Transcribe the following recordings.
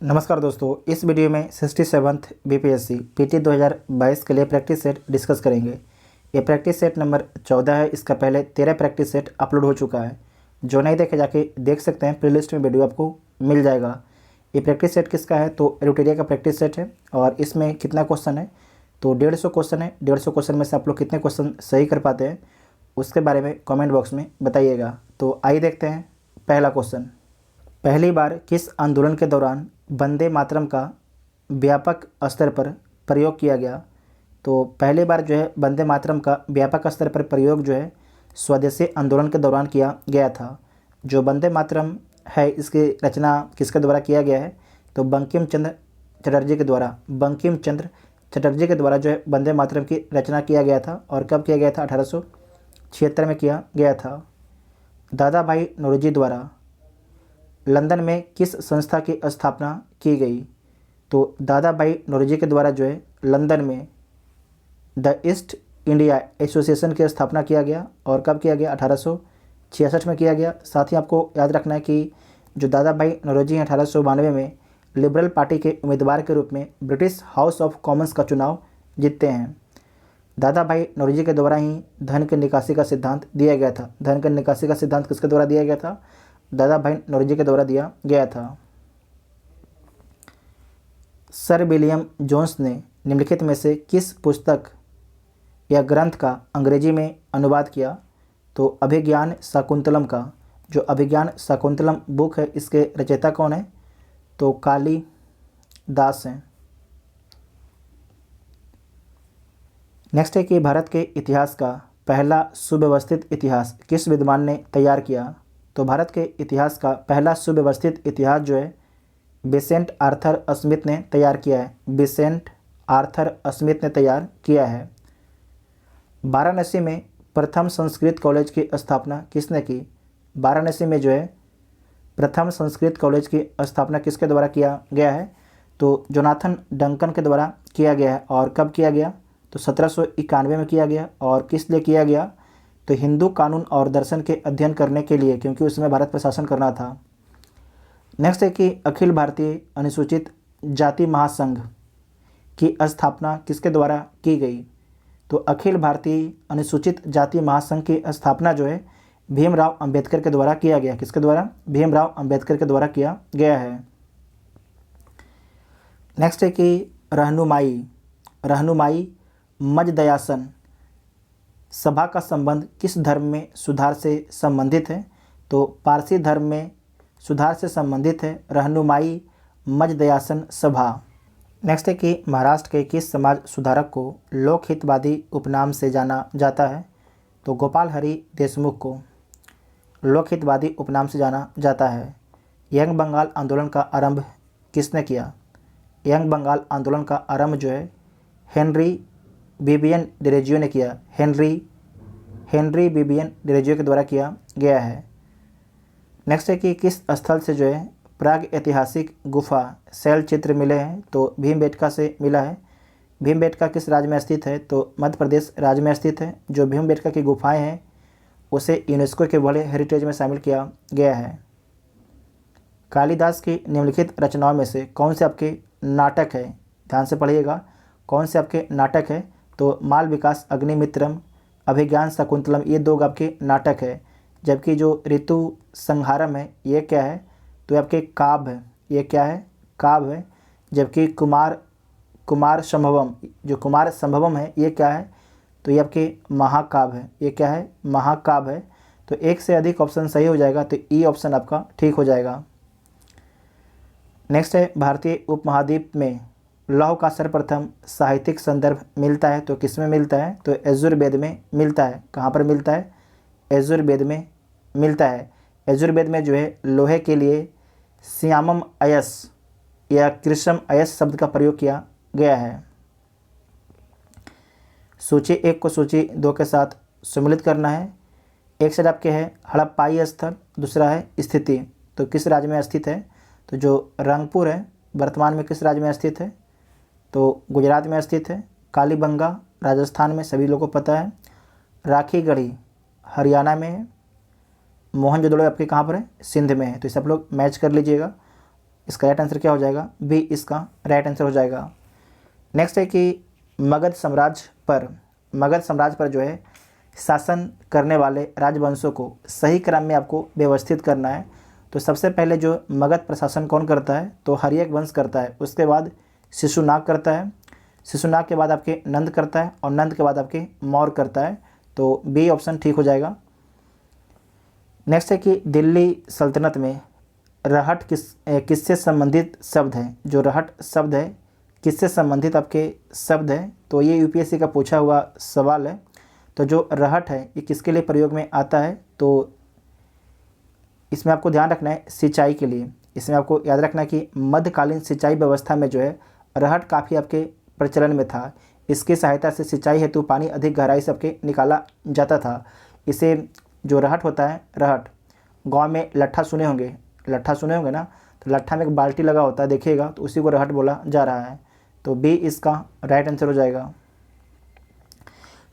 नमस्कार दोस्तों, इस वीडियो में 67th बीपीएससी पीटी 2022 के लिए प्रैक्टिस सेट डिस्कस करेंगे। ये प्रैक्टिस सेट नंबर 14 है। इसका पहले 13 प्रैक्टिस सेट अपलोड हो चुका है। जो नहीं देखे जाके देख सकते हैं, प्लेलिस्ट में वीडियो आपको मिल जाएगा। ये प्रैक्टिस सेट किसका है तो एरोटेरिया का प्रैक्टिस सेट है। और इसमें कितना क्वेश्चन है तो 150 क्वेश्चन है। 150 क्वेश्चन में से आप लोग कितने क्वेश्चन सही कर पाते हैं उसके बारे में कॉमेंट बॉक्स में बताइएगा। तो आइए देखते हैं पहला क्वेश्चन। पहली बार किस आंदोलन के दौरान वंदे मातरम का व्यापक स्तर पर प्रयोग किया गया? तो पहली बार जो है वंदे मातरम का व्यापक स्तर पर प्रयोग जो है स्वदेशी आंदोलन के दौरान किया गया था। जो वंदे मातरम है इसकी रचना किसके द्वारा किया गया है तो बंकिम चंद्र चटर्जी के द्वारा। बंकिम चंद्र चटर्जी के द्वारा जो है वंदे मातरम की रचना किया गया था। और कब किया गया था? 1876 में किया गया था। दादा भाई नौरोजी द्वारा लंदन में किस संस्था की स्थापना की गई? तो दादा भाई नौरोजी के द्वारा जो है लंदन में द ईस्ट इंडिया एसोसिएशन की स्थापना किया गया। और कब किया गया? 1866 में किया गया। साथ ही आपको याद रखना है कि जो दादा भाई नौरोजी हैं 1892 में लिबरल पार्टी के उम्मीदवार के रूप में ब्रिटिश हाउस ऑफ कॉमन्स का चुनाव जीतते हैं। दादा भाई नौरोजी के द्वारा ही धन की निकासी का सिद्धांत दिया गया था। धन की निकासी का सिद्धांत किसके द्वारा दिया गया था? दादा भाई नौरोजी के द्वारा दिया गया था। सर विलियम जोन्स ने निम्नलिखित में से किस पुस्तक या ग्रंथ का अंग्रेजी में अनुवाद किया? तो अभिज्ञान शाकुंतलम का। जो अभिज्ञान शाकुंतलम बुक है इसके रचयिता कौन है तो कालिदास हैं। नेक्स्ट है कि भारत के इतिहास का पहला सुव्यवस्थित इतिहास किस विद्वान ने तैयार किया? तो भारत के इतिहास का पहला सुव्यवस्थित इतिहास जो है विसेंट आर्थर स्मिथ ने तैयार किया है। विसेंट आर्थर स्मिथ ने तैयार किया है। वाराणसी में प्रथम संस्कृत कॉलेज की स्थापना किसने की? वाराणसी में जो है प्रथम संस्कृत कॉलेज की स्थापना किसके द्वारा किया गया है तो जोनाथन डंकन के द्वारा किया गया है। और कब किया गया तो 1791 में किया गया। और किस लिए किया गया तो हिंदू कानून और दर्शन के अध्ययन करने के लिए, क्योंकि उसमें भारत पर शासन करना था। नेक्स्ट है कि अखिल भारतीय अनुसूचित जाति महासंघ की स्थापना किसके द्वारा की गई? तो अखिल भारतीय अनुसूचित जाति महासंघ की स्थापना जो है भीमराव अंबेडकर के द्वारा किया गया। किसके द्वारा? भीमराव अंबेडकर के द्वारा किया गया है। नेक्स्ट है कि रहनुमाई मजदयासन सभा का संबंध किस धर्म में सुधार से संबंधित है? तो पारसी धर्म में सुधार से संबंधित है रहनुमाई मजदयासन सभा। नेक्स्ट है कि महाराष्ट्र के किस समाज सुधारक को लोकहितवादी उपनाम से जाना जाता है? तो गोपाल हरि देशमुख को लोकहितवादी उपनाम से जाना जाता है। यंग बंगाल आंदोलन का आरंभ किसने किया? यंग बंगाल आंदोलन का आरंभ जो है हेनरी बिबियन डिरेजियो ने किया। हेनरी बिबियन डिरेजियो के द्वारा किया गया है। नेक्स्ट है कि किस स्थल से जो है प्राग ऐतिहासिक गुफा शैल चित्र मिले हैं? तो भीमबेटका से मिला है। भीमबेटका किस राज्य में स्थित है तो मध्य प्रदेश राज्य में स्थित है। जो भीमबेटका की गुफाएं हैं उसे यूनेस्को के वर्ल्ड हेरिटेज में शामिल किया गया है। कालिदास की निम्नलिखित रचनाओं में से कौन से आपके नाटक है? ध्यान से पढ़िएगा, कौन से आपके नाटक है तो माल विकास अग्निमित्रम, अभिज्ञान शाकुंतलम, ये दो आपके नाटक है। जबकि जो ऋतु संहारम है ये क्या है तो ये आपके काव्य है। ये क्या है? काव्य है। जबकि कुमार संभवम है ये क्या है तो ये आपके महाकाव्य है। ये क्या है? महाकाव्य है। तो एक से अधिक ऑप्शन सही हो जाएगा तो ई ऑप्शन आपका ठीक हो जाएगा। नेक्स्ट है भारतीय उपमहाद्वीप में लौह का सर्वप्रथम साहित्यिक संदर्भ मिलता है तो किस में मिलता है तो यजुर्वेद में मिलता है। कहाँ पर मिलता है? यजुर्वेद में मिलता है। यजुर्वेद में जो है लोहे के लिए श्यामम अयस या कृष्ण अयस शब्द का प्रयोग किया गया है। सूची 1 को सूची 2 के साथ सम्मिलित करना है। एक साइड आपके है हड़प्पाई स्थल, दूसरा है स्थिति। तो किस राज्य में स्थित है तो जो रंगपुर है वर्तमान में किस राज्य में स्थित है तो गुजरात में स्थित है। कालीबंगा राजस्थान में सभी लोगों को पता है। राखीगढ़ी हरियाणा में है। मोहनजोदड़ो आपके कहाँ पर है? सिंध में है। तो इसे आप लोग मैच कर लीजिएगा। इसका राइट आंसर क्या हो जाएगा? बी इसका राइट आंसर हो जाएगा। नेक्स्ट है कि मगध साम्राज्य पर जो है शासन करने वाले राजवंशों को सही क्रम में आपको व्यवस्थित करना है। तो सबसे पहले जो मगध प्रशासन कौन करता है? तो हर्यक वंश करता है। उसके बाद शिशुनाग करता है, शिशुनाग के बाद आपके नंद करता है, और नंद के बाद आपके मौर्य करता है। तो बी ऑप्शन ठीक हो जाएगा। नेक्स्ट है कि दिल्ली सल्तनत में रहट किससे संबंधित शब्द है? जो रहट शब्द है किससे संबंधित आपके शब्द है? तो ये यूपीएससी का पूछा हुआ सवाल है। तो जो रहट है ये किसके लिए प्रयोग में आता है? तो इसमें आपको ध्यान रखना है सिंचाई के लिए। इसमें आपको याद रखना है कि मध्यकालीन सिंचाई व्यवस्था में जो है रहट काफ़ी आपके प्रचलन में था। इसकी सहायता से सिंचाई हेतु पानी अधिक गहराई से आपके निकाला जाता था। इसे जो रहट होता है, रहट गांव में लट्ठा सुने होंगे ना, तो लट्ठा में एक बाल्टी लगा होता है, देखिएगा, तो उसी को रहट बोला जा रहा है। तो बी इसका राइट आंसर हो जाएगा।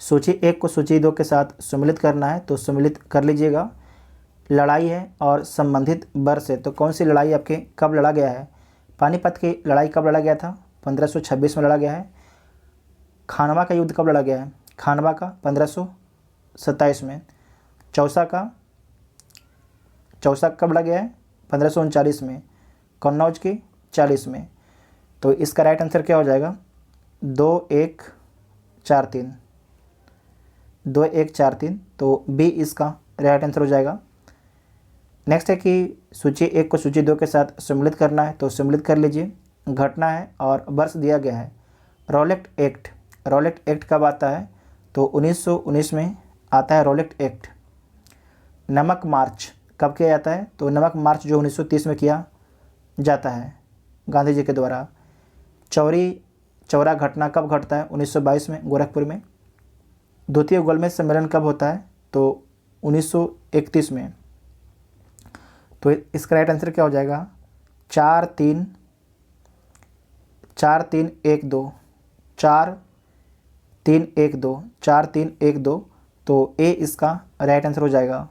सूची 1 को सूची 2 के साथ सम्मिलित करना है, तो सम्मिलित कर लीजिएगा। लड़ाई है और संबंधित वर्ष है, तो कौन सी लड़ाई आपके कब लड़ा गया है? पानीपत की लड़ाई कब लड़ा गया था? 1526 में लड़ा गया है। खानवा का युद्ध कब लड़ा गया है? खानवा का 1527 में। चौसा कब लड़ा गया है? 1539 में। कन्नौज की 40 में। तो इसका राइट आंसर क्या हो जाएगा? 2143। तो बी इसका राइट आंसर हो जाएगा। नेक्स्ट है कि सूची 1 को सूची 2 के साथ सम्मिलित करना है, तो सम्मिलित कर लीजिए। घटना है और वर्ष दिया गया है। रॉलेट एक्ट कब आता है? तो 1919 में आता है रॉलेट एक्ट। नमक मार्च कब किया जाता है? तो नमक मार्च जो 1930 में किया जाता है गांधी जी के द्वारा। चौरा घटना कब घटता है? 1922 में गोरखपुर में। द्वितीय गोलमेज सम्मेलन कब होता है? तो 1931 में। तो इसका राइट आंसर क्या हो जाएगा? 4-3-1-2। तो ए इसका राइट आंसर हो जाएगा।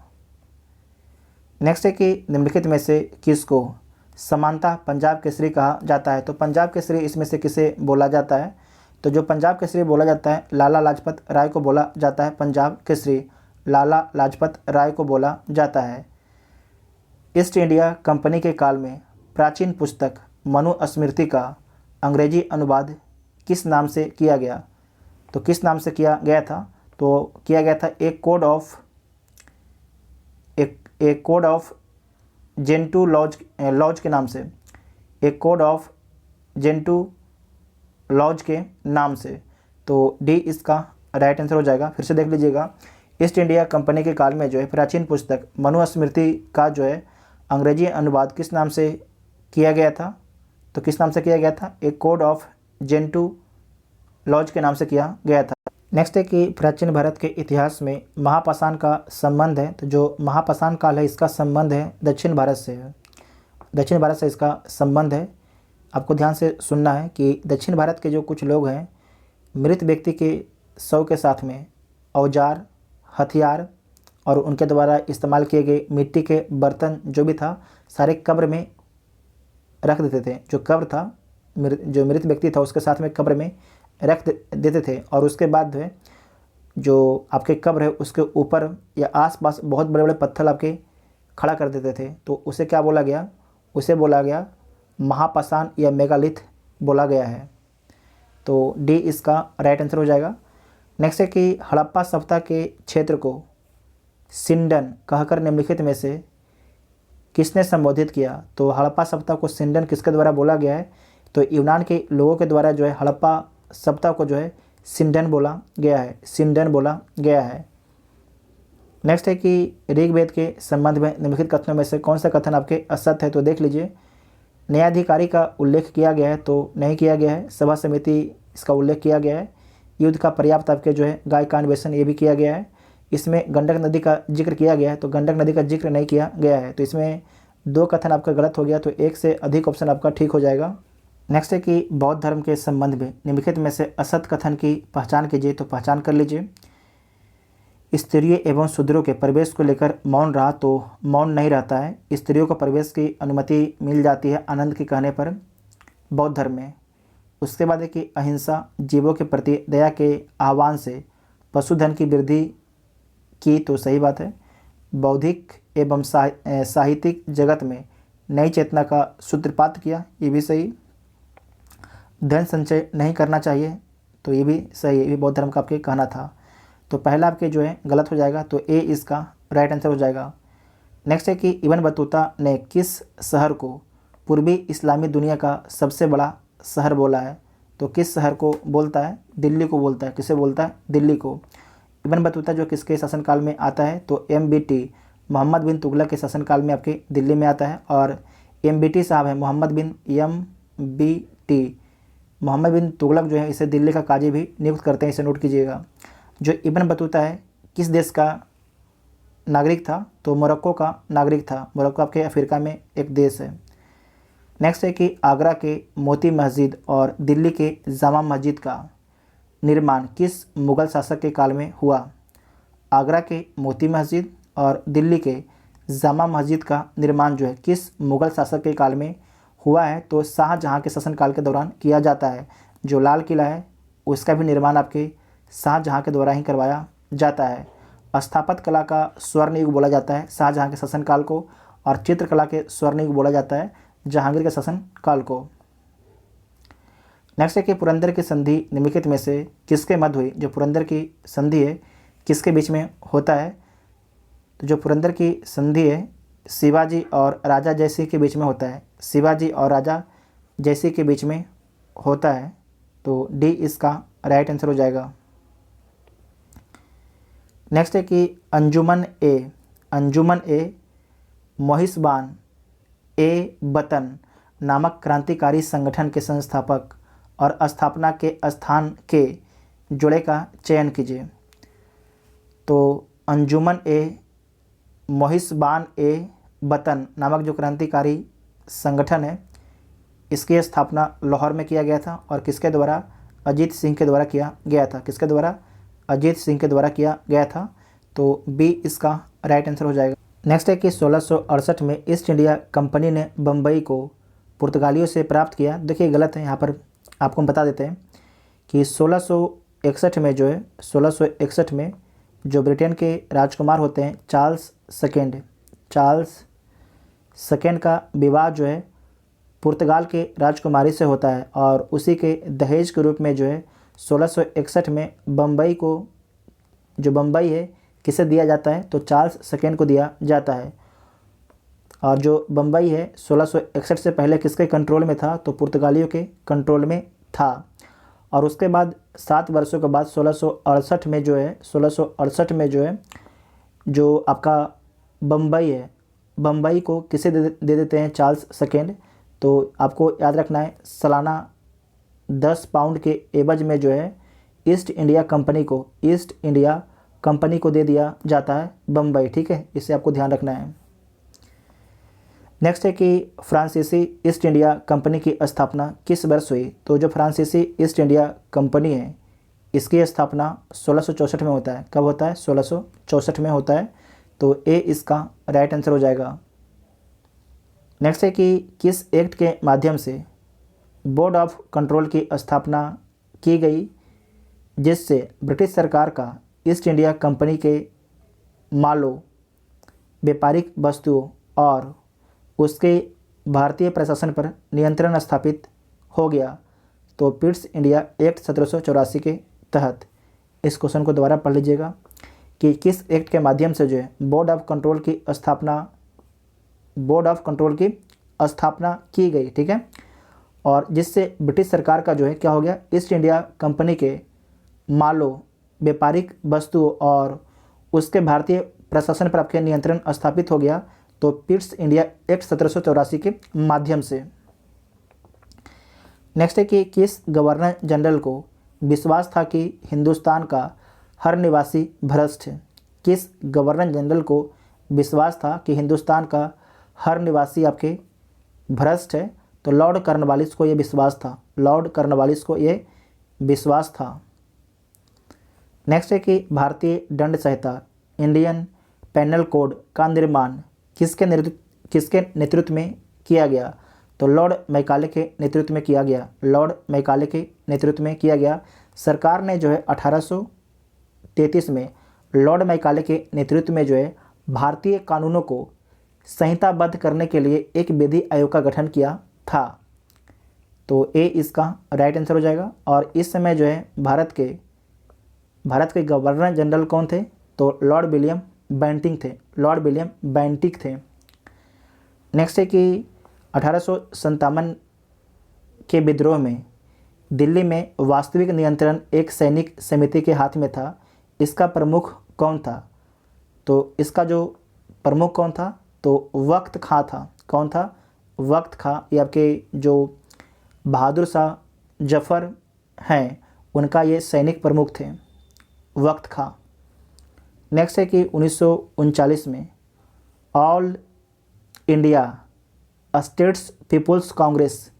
नेक्स्ट है कि निम्नलिखित में से किसको समानता पंजाब केसरी कहा जाता है? तो पंजाब केसरी इसमें से किसे बोला जाता है? तो जो पंजाब केसरी बोला जाता है, लाला लाजपत राय को बोला जाता है। पंजाब केसरी लाला लाजपत राय को बोला जाता है। ईस्ट इंडिया कंपनी के काल में प्राचीन पुस्तक मनुस्मृति का अंग्रेजी अनुवाद किस नाम से किया गया? तो किस नाम से किया गया था? तो किया गया था एक कोड ऑफ जेंटू लॉज के नाम से। एक कोड ऑफ जेंटू लॉज के नाम से। तो डी इसका राइट आंसर हो जाएगा। फिर से देख लीजिएगा। ईस्ट इंडिया कंपनी के काल में जो है प्राचीन पुस्तक मनुस्मृति का जो है अंग्रेजी अनुवाद किस नाम से किया गया था? तो किस नाम से किया गया था? एक कोड ऑफ जेंटू लॉज के नाम से किया गया था। नेक्स्ट है कि प्राचीन भारत के इतिहास में महापाषाण का संबंध है। तो जो महापाषाण काल है इसका संबंध है दक्षिण भारत से है। दक्षिण भारत से इसका संबंध है। आपको ध्यान से सुनना है कि दक्षिण भारत के जो कुछ लोग हैं, मृत व्यक्ति के शव के साथ में औजार, हथियार और उनके द्वारा इस्तेमाल किए गए मिट्टी के बर्तन जो भी था, सारे कब्र में रख देते थे। जो कब्र था, जो मृत व्यक्ति था उसके साथ में कब्र में रख देते थे। और उसके बाद जो है जो आपके कब्र है उसके ऊपर या आसपास बहुत बड़े बड़े पत्थर आपके खड़ा कर देते थे। तो उसे क्या बोला गया? उसे बोला गया महापाषाण या मेगालिथ बोला गया है। तो डी इसका राइट आंसर हो जाएगा। नेक्स्ट है कि हड़प्पा सभ्यता के क्षेत्र को सिंडन कहकर निम्नलिखित में से किसने संबोधित किया? तो हड़प्पा सभ्यता को सिंडन किसके द्वारा बोला गया है? तो यूनान के लोगों के द्वारा जो है हड़प्पा सभ्यता को जो है सिंडन बोला गया है। नेक्स्ट है कि ऋग्वेद के संबंध में निम्नलिखित कथनों में से कौन सा कथन आपके असत्य है? तो देख लीजिए। न्यायाधिकारी का उल्लेख किया गया है तो नहीं किया गया है। सभा समिति इसका उल्लेख किया गया है। युद्ध का पर्याप्त आपके जो है गाय का अन्वेषण ये भी किया गया है। इसमें गंडक नदी का जिक्र किया गया है तो गंडक नदी का जिक्र नहीं किया गया है। तो इसमें 2 कथन आपका गलत हो गया। तो 1 से अधिक ऑप्शन आपका ठीक हो जाएगा। नेक्स्ट है कि बौद्ध धर्म के संबंध में निम्नलिखित में से असत कथन की पहचान कीजिए। तो पहचान कर लीजिए। स्त्रियों एवं शूद्रों के प्रवेश को लेकर मौन रहा तो मौन नहीं रहता है। स्त्रियों को प्रवेश की अनुमति मिल जाती है आनंद के कहने पर बौद्ध धर्म में। उसके बाद है कि अहिंसा, जीवों के प्रति दया के आह्वान से पशुधन की वृद्धि की तो सही बात है। बौद्धिक एवं साहित्यिक जगत में नई चेतना का सूत्रपात किया, ये भी सही। धन संचय नहीं करना चाहिए तो ये भी सही, ये भी बौद्ध धर्म का आपके कहना था। तो पहला आपके जो है गलत हो जाएगा, तो ए इसका राइट आंसर हो जाएगा। नेक्स्ट है कि इब्न बतूता ने किस शहर को पूर्वी इस्लामी दुनिया का सबसे बड़ा शहर बोला है? तो किस शहर को बोलता है? दिल्ली को बोलता है। किसे बोलता है? दिल्ली को। इब्न बतूता जो किसके शासनकाल में आता है? तो MBT मोहम्मद बिन तुगलक के शासनकाल में आपके दिल्ली में आता है। और MBT साहब है मोहम्मद बिन MBT मोहम्मद बिन तुगलक जो है इसे दिल्ली का काजी भी नियुक्त करते हैं, इसे नोट कीजिएगा। जो इब्न बतूता है किस देश का नागरिक था? तो मोरक्को का नागरिक था। मोरक्को आपके अफ्रीका में एक देश है। नेक्स्ट है कि आगरा के मोती मस्जिद और दिल्ली के जामा मस्जिद का निर्माण किस मुग़ल शासक के काल में हुआ? आगरा के मोती मस्जिद और दिल्ली के जामा मस्जिद का निर्माण जो है किस मुग़ल शासक के काल में हुआ है? तो शाहजहाँ के शासनकाल के दौरान किया जाता है। जो लाल किला है उसका भी निर्माण आपके शाहजहाँ के द्वारा ही करवाया जाता है। स्थापत्य कला का स्वर्ण युग बोला जाता है शाहजहाँ के शासनकाल को, और चित्रकला के स्वर्ण युग बोला जाता है जहांगीर के शासनकाल को। नेक्स्ट है कि पुरंदर की संधि निम्नलिखित में से किसके मध्य हुई? जो पुरंदर की संधि है किसके बीच में होता है? तो जो पुरंदर की संधि है शिवाजी और राजा जयसिंह के बीच में होता है। शिवाजी और राजा जयसिंह के बीच में होता है, तो डी इसका राइट आंसर हो जाएगा। नेक्स्ट है कि अंजुमन ए मोहिसबान ए वतन नामक क्रांतिकारी संगठन के संस्थापक और स्थापना के स्थान के जोड़े का चयन कीजिए। तो अंजुमन ए मोहिसबान ए वतन नामक जो क्रांतिकारी संगठन है इसकी स्थापना लाहौर में किया गया था, और किसके द्वारा? अजीत सिंह के द्वारा किया गया था। किसके द्वारा? अजीत सिंह के द्वारा किया गया था, तो बी इसका राइट आंसर हो जाएगा। नेक्स्ट है कि 1668 में ईस्ट इंडिया कंपनी ने बम्बई को पुर्तगालियों से प्राप्त किया। देखिए गलत है, यहाँ पर आपको हम बता देते हैं कि 1661 में जो है 1661 में जो ब्रिटेन के राजकुमार होते हैं चार्ल्स सेकेंड का विवाह जो है पुर्तगाल के राजकुमारी से होता है, और उसी के दहेज के रूप में जो है 1661 में बम्बई को, जो बम्बई है किसे दिया जाता है? तो चार्ल्स सेकेंड को दिया जाता है। और जो बम्बई है 1661 से पहले किसके कंट्रोल में था? तो पुर्तगालियों के कंट्रोल में था। और उसके बाद 7 वर्षों के बाद 1668 में जो है जो आपका बम्बई है, बम्बई को किसे दे देते हैं? Charles second. तो आपको याद रखना है सालाना 10 पाउंड के एवज में जो है ईस्ट इंडिया कंपनी को दे दिया जाता है बम्बई, ठीक है, इसे आपको ध्यान रखना है। नेक्स्ट है कि फ्रांसीसी ईस्ट इंडिया कंपनी की स्थापना किस वर्ष हुई? तो जो फ्रांसीसी ईस्ट इंडिया कंपनी है इसकी स्थापना 1664 में होता है। कब होता है? 1664 में होता है, तो ए इसका राइट आंसर हो जाएगा। नेक्स्ट है कि किस एक्ट के माध्यम से बोर्ड ऑफ कंट्रोल की स्थापना की गई जिससे ब्रिटिश सरकार का ईस्ट इंडिया कंपनी के मालों, व्यापारिक वस्तुओं और उसके भारतीय प्रशासन पर नियंत्रण स्थापित हो गया? तो पिट्स इंडिया एक्ट 1784 के तहत। इस क्वेश्चन को दोबारा पढ़ लीजिएगा कि किस एक्ट के माध्यम से जो है बोर्ड ऑफ कंट्रोल की स्थापना की गई, ठीक है, और जिससे ब्रिटिश सरकार का जो है क्या हो गया? ईस्ट इंडिया कंपनी के मालों, व्यापारिक वस्तुओं और उसके भारतीय प्रशासन पर आपके नियंत्रण स्थापित हो गया। तो पिट्स इंडिया एक्ट 1784 के माध्यम से। नेक्स्ट है कि किस गवर्नर जनरल को विश्वास था कि हिंदुस्तान का हर निवासी भ्रष्ट है? किस गवर्नर जनरल को विश्वास था कि हिंदुस्तान का हर निवासी आपके भ्रष्ट है? तो लॉर्ड कॉर्नवालिस को ये विश्वास था। नेक्स्ट है कि भारतीय दंड संहिता इंडियन पेनल कोड का निर्माण किसके नेतृत्व में किया गया? तो लॉर्ड मैकाले के नेतृत्व में किया गया। लॉर्ड मैकाले के नेतृत्व में किया गया। सरकार ने जो है 1833 में लॉर्ड मैकाले के नेतृत्व में जो है भारतीय कानूनों को संहिताबद्ध करने के लिए एक विधि आयोग का गठन किया था। तो ए इसका राइट आंसर हो जाएगा। और इस समय जो है भारत के गवर्नर जनरल कौन थे? तो लॉर्ड विलियम बेंटिक थे। लॉर्ड विलियम बेंटिक थे। नेक्स्ट है कि 1857 के विद्रोह में दिल्ली में वास्तविक नियंत्रण एक सैनिक समिति के हाथ में था। इसका प्रमुख कौन था? तो इसका जो प्रमुख कौन था? तो वक्त खां था। कौन था? वक्त खां। ये आपके जो बहादुर शाह जफ़र हैं उनका ये सैनिक प्रमुख थे, वक्त खां। नेक्स्ट है कि 1939 में All India States People's Congress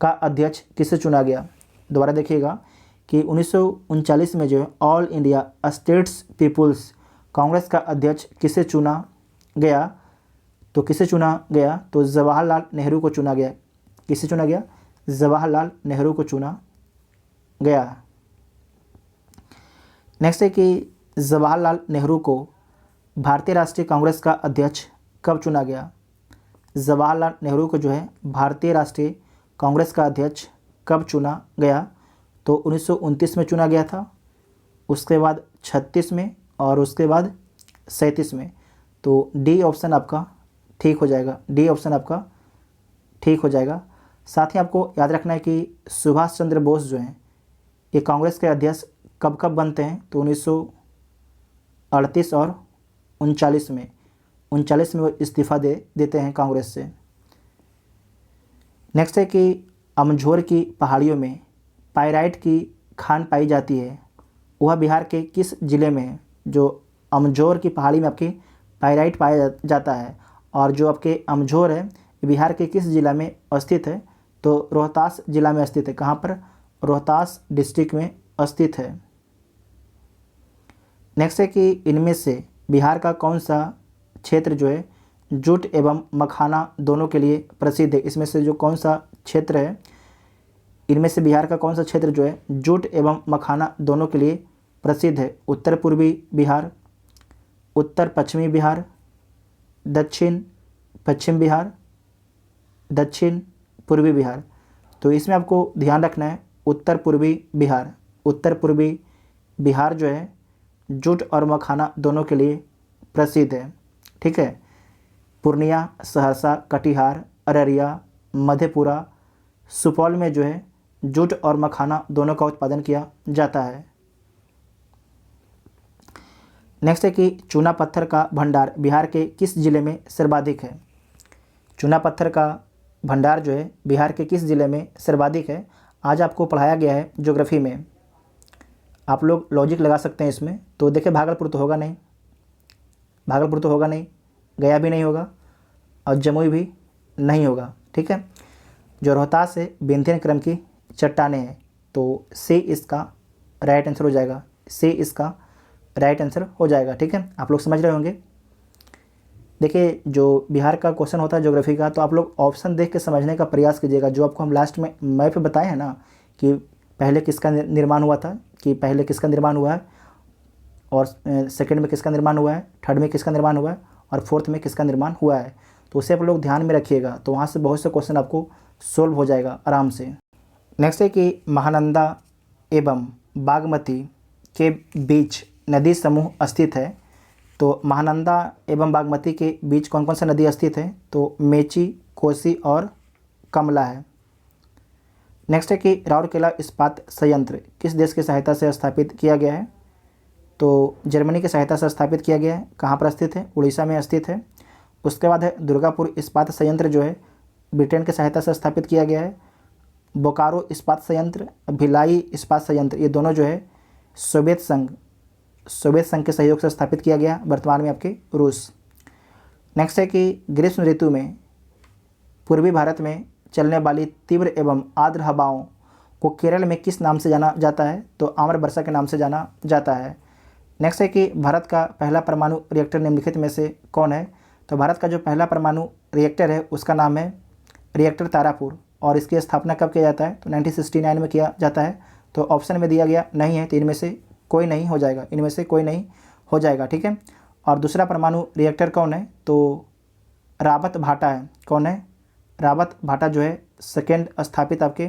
का अध्यक्ष किसे चुना गया? दोबारा देखिएगा कि 1939 में जो है All India States People's Congress का अध्यक्ष किसे चुना गया? तो किसे चुना गया? तो जवाहरलाल नेहरू को चुना गया। किसे चुना गया? जवाहरलाल नेहरू को चुना गया। नेक्स्ट है कि जवाहरलाल नेहरू को भारतीय राष्ट्रीय कांग्रेस का अध्यक्ष कब चुना गया? जवाहरलाल नेहरू को जो है भारतीय राष्ट्रीय कांग्रेस का अध्यक्ष कब चुना गया? तो 1929 में चुना गया था, उसके बाद 36 में और उसके बाद 37 में। तो डी ऑप्शन आपका ठीक हो जाएगा। डी ऑप्शन आपका ठीक हो जाएगा। साथ ही आपको याद रखना है कि सुभाष चंद्र बोस जो हैं ये कांग्रेस के अध्यक्ष कब कब बनते हैं? तो 1938 और 39 में। 39 में वो इस्तीफ़ा देते हैं कांग्रेस से। नेक्स्ट है कि अमझोर की पहाड़ियों में पाइराइट की खान पाई जाती है, वह बिहार के किस ज़िले में है? जो अमझोर की पहाड़ी में आपकी पाइराइट पाया जाता है और जो आपके अमझोर है बिहार के किस ज़िला में स्थित है? तो रोहतास ज़िला में स्थित है। कहाँ पर? रोहतास डिस्ट्रिक्ट में स्थित है। नेक्स्ट है कि इनमें से बिहार का कौन सा क्षेत्र जो है जूट एवं मखाना दोनों के लिए प्रसिद्ध है? इसमें से जो कौन सा क्षेत्र है, इनमें से बिहार का कौन सा क्षेत्र जो है जूट एवं मखाना दोनों के लिए प्रसिद्ध है? उत्तर पूर्वी बिहार, उत्तर पश्चिमी बिहार, दक्षिण पश्चिम बिहार, दक्षिण पूर्वी बिहार। तो इसमें आपको ध्यान रखना है उत्तर पूर्वी बिहार। उत्तर पूर्वी बिहार जो है जूट और मखाना दोनों के लिए प्रसिद्ध है। ठीक है। पूर्णिया, सहरसा, कटिहार, अररिया, मधेपुरा, सुपौल में जो है जूट और मखाना दोनों का उत्पादन किया जाता है। नेक्स्ट है कि चूना पत्थर का भंडार बिहार के किस ज़िले में सर्वाधिक है? चूना पत्थर का भंडार जो है बिहार के किस ज़िले में सर्वाधिक है? आज आपको पढ़ाया गया है ज्योग्राफी में। आप लोग लॉजिक लगा सकते हैं इसमें। तो देखिए भागलपुर तो होगा नहीं, भागलपुर तो होगा नहीं, गया भी नहीं होगा और जमुई भी नहीं होगा। ठीक है। जो रोहतास से विंध्य क्रम की चट्टानें हैं, तो सी इसका राइट आंसर हो जाएगा। सी इसका राइट आंसर हो जाएगा। ठीक है, आप लोग समझ रहे होंगे। देखिए जो बिहार का क्वेश्चन होता है ज्योग्राफी का, तो आप लोग ऑप्शन देख के समझने का प्रयास कीजिएगा। जो आपको हम लास्ट में मैप बताए हैं ना कि पहले किसका निर्माण हुआ था, कि पहले किसका निर्माण हुआ है और सेकंड में किसका निर्माण हुआ है, थर्ड में किसका निर्माण हुआ है और फोर्थ में किसका निर्माण हुआ है, तो उसे आप लोग ध्यान में रखिएगा। तो वहाँ से बहुत से क्वेश्चन आपको सोल्व हो जाएगा आराम से। नेक्स्ट है कि महानंदा एवं बागमती के बीच नदी समूह स्थित है। तो महानंदा एवं बागमती के बीच कौन कौन सा नदी स्थित है? तो मेची, कोसी और कमला है। नेक्स्ट है कि राउरकेला इस्पात संयंत्र किस देश की सहायता से स्थापित किया गया है? तो जर्मनी की सहायता से स्थापित किया गया है। कहाँ पर स्थित है? उड़ीसा में स्थित है। उसके बाद है दुर्गापुर इस्पात संयंत्र जो है ब्रिटेन की सहायता से स्थापित किया गया है। बोकारो इस्पात संयंत्र, भिलाई इस्पात संयंत्र, ये दोनों जो है सोवियत संघ के सहयोग से स्थापित किया गया, वर्तमान में आपके रूस। नेक्स्ट है कि ग्रीष्म ऋतु में पूर्वी भारत में चलने वाली तीव्र एवं आर्द्र हवाओं को केरल में किस नाम से जाना जाता है? तो आम्र वर्षा के नाम से जाना जाता है। नेक्स्ट है कि भारत का पहला परमाणु रिएक्टर निम्नलिखित में से कौन है। तो भारत का जो पहला परमाणु रिएक्टर है उसका नाम है रिएक्टर तारापुर, और इसकी स्थापना कब किया जाता है, तो 1969 में किया जाता है। तो ऑप्शन में दिया गया नहीं है, तो इनमें से कोई नहीं हो जाएगा, इनमें से कोई नहीं हो जाएगा, ठीक है। और दूसरा परमाणु रिएक्टर कौन है, तो रावत भाटा है। कौन है, रावत भाटा जो है सेकेंड स्थापित आपके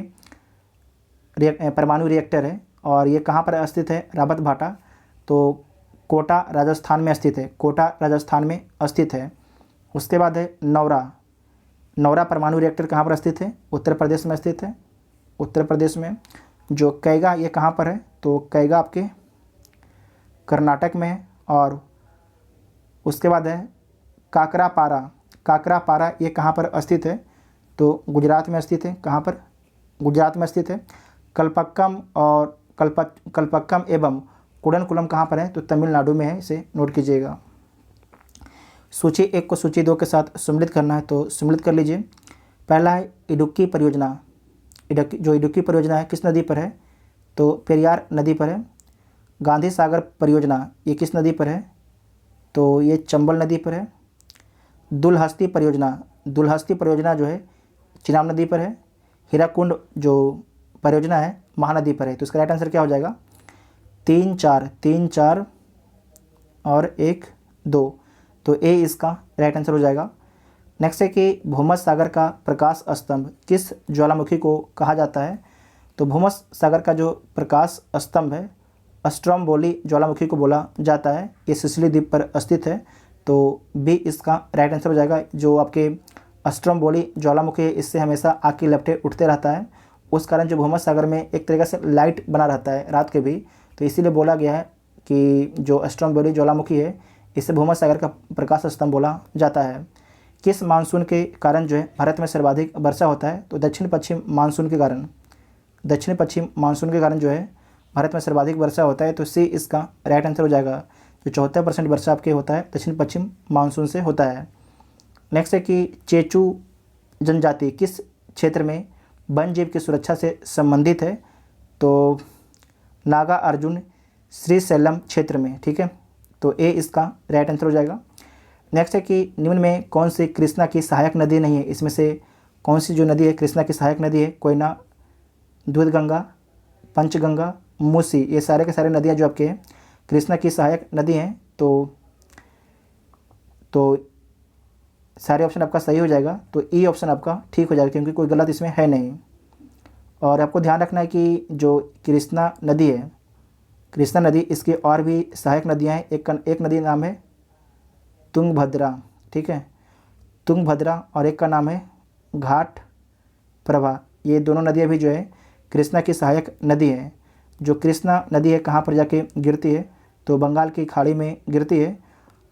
परमाणु रिएक्टर है। और ये कहाँ पर स्थित है रावत भाटा, तो कोटा राजस्थान में स्थित है, कोटा राजस्थान में स्थित है। उसके बाद है नौरा, नौरा परमाणु रिएक्टर कहाँ पर स्थित है, उत्तर प्रदेश में स्थित है, उत्तर प्रदेश में। जो कैगा ये कहाँ पर है, तो कैगा आपके कर्नाटक में है। और उसके बाद है काकरापारा, काकरापारा ये कहाँ पर स्थित है, तो गुजरात में स्थित है। कहाँ पर, गुजरात में स्थित है। कल्पक्कम और कल्पक्कम एवं कुडनकुलम कहाँ पर है, तो तमिलनाडु में है, इसे नोट कीजिएगा। सूची 1 को सूची 2 के साथ सम्मिलित करना है, तो सम्मिलित कर लीजिए। पहला है इडुक्की परियोजना, जो इडुक्की परियोजना है किस नदी पर है, तो पेरियार नदी पर है। गांधी सागर परियोजना ये किस नदी पर है, तो ये चंबल नदी पर है। दुलहस्ती परियोजना, दुलहस्ती परियोजना जो है चिनाब नदी पर है। हीराकुंड जो परियोजना है महानदी पर है। तो इसका राइट आंसर क्या हो जाएगा, 3 4 और 1 2, तो ए इसका राइट आंसर हो जाएगा। नेक्स्ट है कि भूमध्य सागर का प्रकाश स्तंभ किस ज्वालामुखी को कहा जाता है, तो भूमध्य सागर का जो प्रकाश स्तंभ है स्ट्रोम्बोली ज्वालामुखी को बोला जाता है। ये सिसिली द्वीप पर स्थित है, तो बी इसका राइट आंसर हो जाएगा। जो आपके स्ट्रोम्बोली ज्वालामुखी है इससे हमेशा आग की लपटें उठते रहता है, उस कारण जो भूमध्य सागर में एक तरीके से लाइट बना रहता है रात के भी, तो इसीलिए बोला गया है कि जो स्ट्रोम्बोली ज्वालामुखी है इससे भूमध्य सागर का प्रकाश स्तंभ बोला जाता है। किस मानसून के कारण जो है भारत में सर्वाधिक वर्षा होता है, तो दक्षिण पश्चिम मानसून के कारण, दक्षिण पश्चिम मानसून के कारण जो है भारत में सर्वाधिक वर्षा होता है। तो सी इसका राइट आंसर हो जाएगा। जो 74% वर्षा आपके होता है दक्षिण पश्चिम मानसून से होता है। नेक्स्ट है कि चेचू जनजाति किस क्षेत्र में वन जीव की सुरक्षा से संबंधित है, तो नागा अर्जुन श्रीशैलम क्षेत्र में, ठीक है। तो ए इसका राइट आंसर हो जाएगा। नेक्स्ट है कि निम्न में कौन सी कृष्णा की सहायक नदी नहीं है, इसमें से कौन सी जो नदी है कृष्णा की सहायक नदी है, कोयना, दूधगंगा, पंचगंगा, मूसी, ये सारे के सारे नदियाँ जो आपके कृष्णा की सहायक नदी हैं। तो सारे ऑप्शन आपका सही हो जाएगा, तो ई ऑप्शन आपका ठीक हो जाएगा क्योंकि कोई गलत इसमें है नहीं। और आपको ध्यान रखना है कि जो कृष्णा नदी है, कृष्णा नदी इसकी और भी सहायक नदियाँ हैं। एक नदी नाम है तुंगभद्रा, ठीक है, तुंगभद्रा, और एक का नाम है घाट प्रभा। ये दोनों नदियाँ भी जो है कृष्णा की सहायक नदी है। जो कृष्णा नदी है कहाँ पर जाके गिरती है, तो बंगाल की खाड़ी में गिरती है।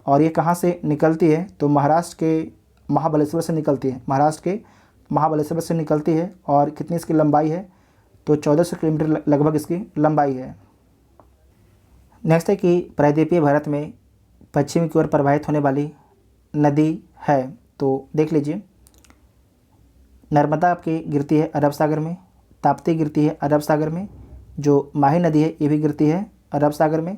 और ये कहाँ से निकलती है, तो महाराष्ट्र के महाबलेश्वर से निकलती है, महाराष्ट्र के महाबलेश्वर से निकलती है। और कितनी इसकी लंबाई है, तो 1400 किलोमीटर लगभग इसकी लंबाई है। नेक्स्ट है कि प्रायद्वीपीय भारत में पश्चिम की ओर प्रवाहित होने वाली नदी है, तो देख लीजिए। नर्मदा आपकी गिरती है अरब सागर में, ताप्ती गिरती है अरब सागर में, जो माही नदी है ये भी गिरती है अरब सागर में।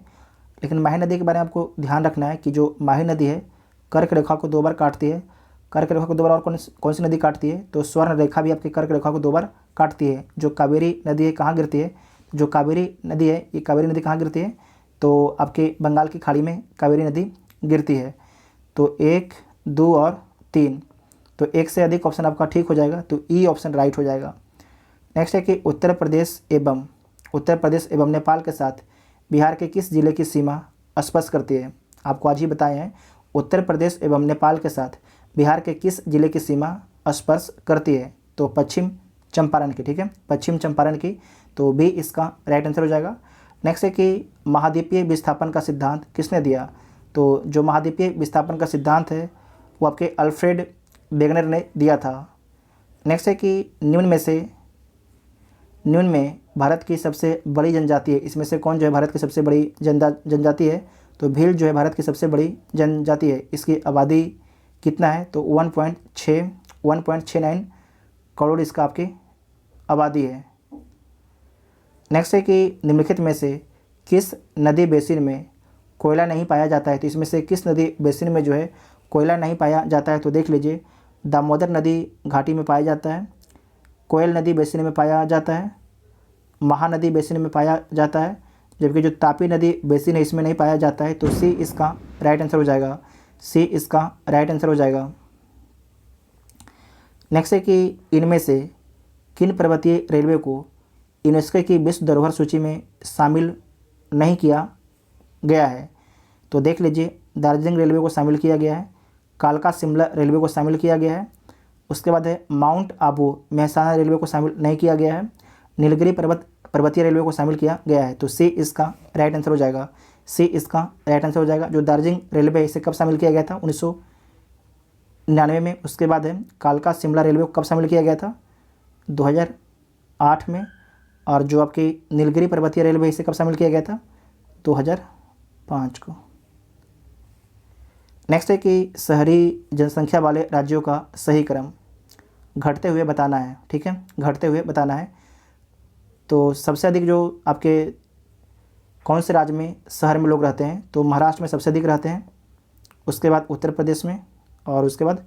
लेकिन माही नदी के बारे में आपको ध्यान रखना है कि जो माही नदी है कर्क रेखा को 2 बार काटती है। कर्क रेखा को 2 बार और कौन सी नदी काटती है, तो स्वर्ण रेखा भी आपकी कर्क रेखा को 2 बार काटती है। जो कावेरी नदी है कहाँ गिरती है, जो कावेरी नदी है ये कावेरी नदी कहाँ गिरती है, तो आपके बंगाल की खाड़ी में कावेरी नदी गिरती है। तो 1 2 और 3, तो एक से अधिक ऑप्शन आपका ठीक हो जाएगा, तो ई ऑप्शन राइट हो जाएगा। नेक्स्ट है कि उत्तर प्रदेश एवं नेपाल के साथ बिहार के किस जिले की सीमा स्पर्श करती है। आपको आज ही बताए हैं उत्तर प्रदेश एवं नेपाल के साथ बिहार के किस जिले की सीमा स्पर्श करती है, तो पश्चिम चंपारण की, ठीक है, पश्चिम चंपारण की। तो बी इसका राइट आंसर हो जाएगा। नेक्स्ट है कि महाद्वीपीय विस्थापन का सिद्धांत किसने दिया, तो जो महाद्वीपीय विस्थापन का सिद्धांत है वो आपके अल्फ्रेड वेगनर ने दिया था। नेक्स्ट है कि निम्न में भारत की सबसे बड़ी जनजाति है, इसमें से कौन जो है भारत की सबसे बड़ी जनजाति है, तो भील जो है भारत की सबसे बड़ी जनजाति है। इसकी आबादी कितना है, तो 1.69 करोड़ इसका आपकी आबादी है। नेक्स्ट है कि निम्नलिखित में से किस नदी बेसिन में कोयला नहीं पाया जाता है, तो इसमें से किस नदी बेसिन में जो है कोयला नहीं पाया जाता है? तो देख लीजिए, दामोदर नदी घाटी में पाया जाता है, कोयल नदी बेसिन में पाया जाता है, महानदी बेसिन में पाया जाता है, जबकि जो तापी नदी बेसिन है इसमें नहीं पाया जाता है। तो सी इसका राइट आंसर हो जाएगा, सी इसका राइट आंसर हो जाएगा। नेक्स्ट है कि इनमें से किन पर्वतीय रेलवे को यूनेस्को की विश्व धरोहर सूची में शामिल नहीं किया गया है? तो देख लीजिए, दार्जिलिंग रेलवे को शामिल किया गया है, कालका शिमला रेलवे को शामिल किया गया है, उसके बाद है माउंट आबू मेहसाना रेलवे को शामिल नहीं किया गया है, नीलगिरी पर्वतीय रेलवे को शामिल किया गया है। तो सी इसका राइट आंसर हो जाएगा, सी इसका राइट आंसर हो जाएगा। जो दार्जिलिंग रेलवे है इसे कब शामिल किया गया था? 1999 में। उसके बाद है कालका शिमला रेलवे को कब शामिल किया गया था? 2008 में। और जो आपकी नीलगिरी पर्वतीय रेलवे इसे कब शामिल किया गया था? 2005 को। नेक्स्ट है कि शहरी जनसंख्या वाले राज्यों का सही क्रम घटते हुए बताना है। ठीक है, घटते हुए बताना है। तो सबसे अधिक जो आपके कौन से राज्य में शहर में लोग रहते हैं? तो महाराष्ट्र में सबसे अधिक रहते हैं, उसके बाद उत्तर प्रदेश में, और उसके बाद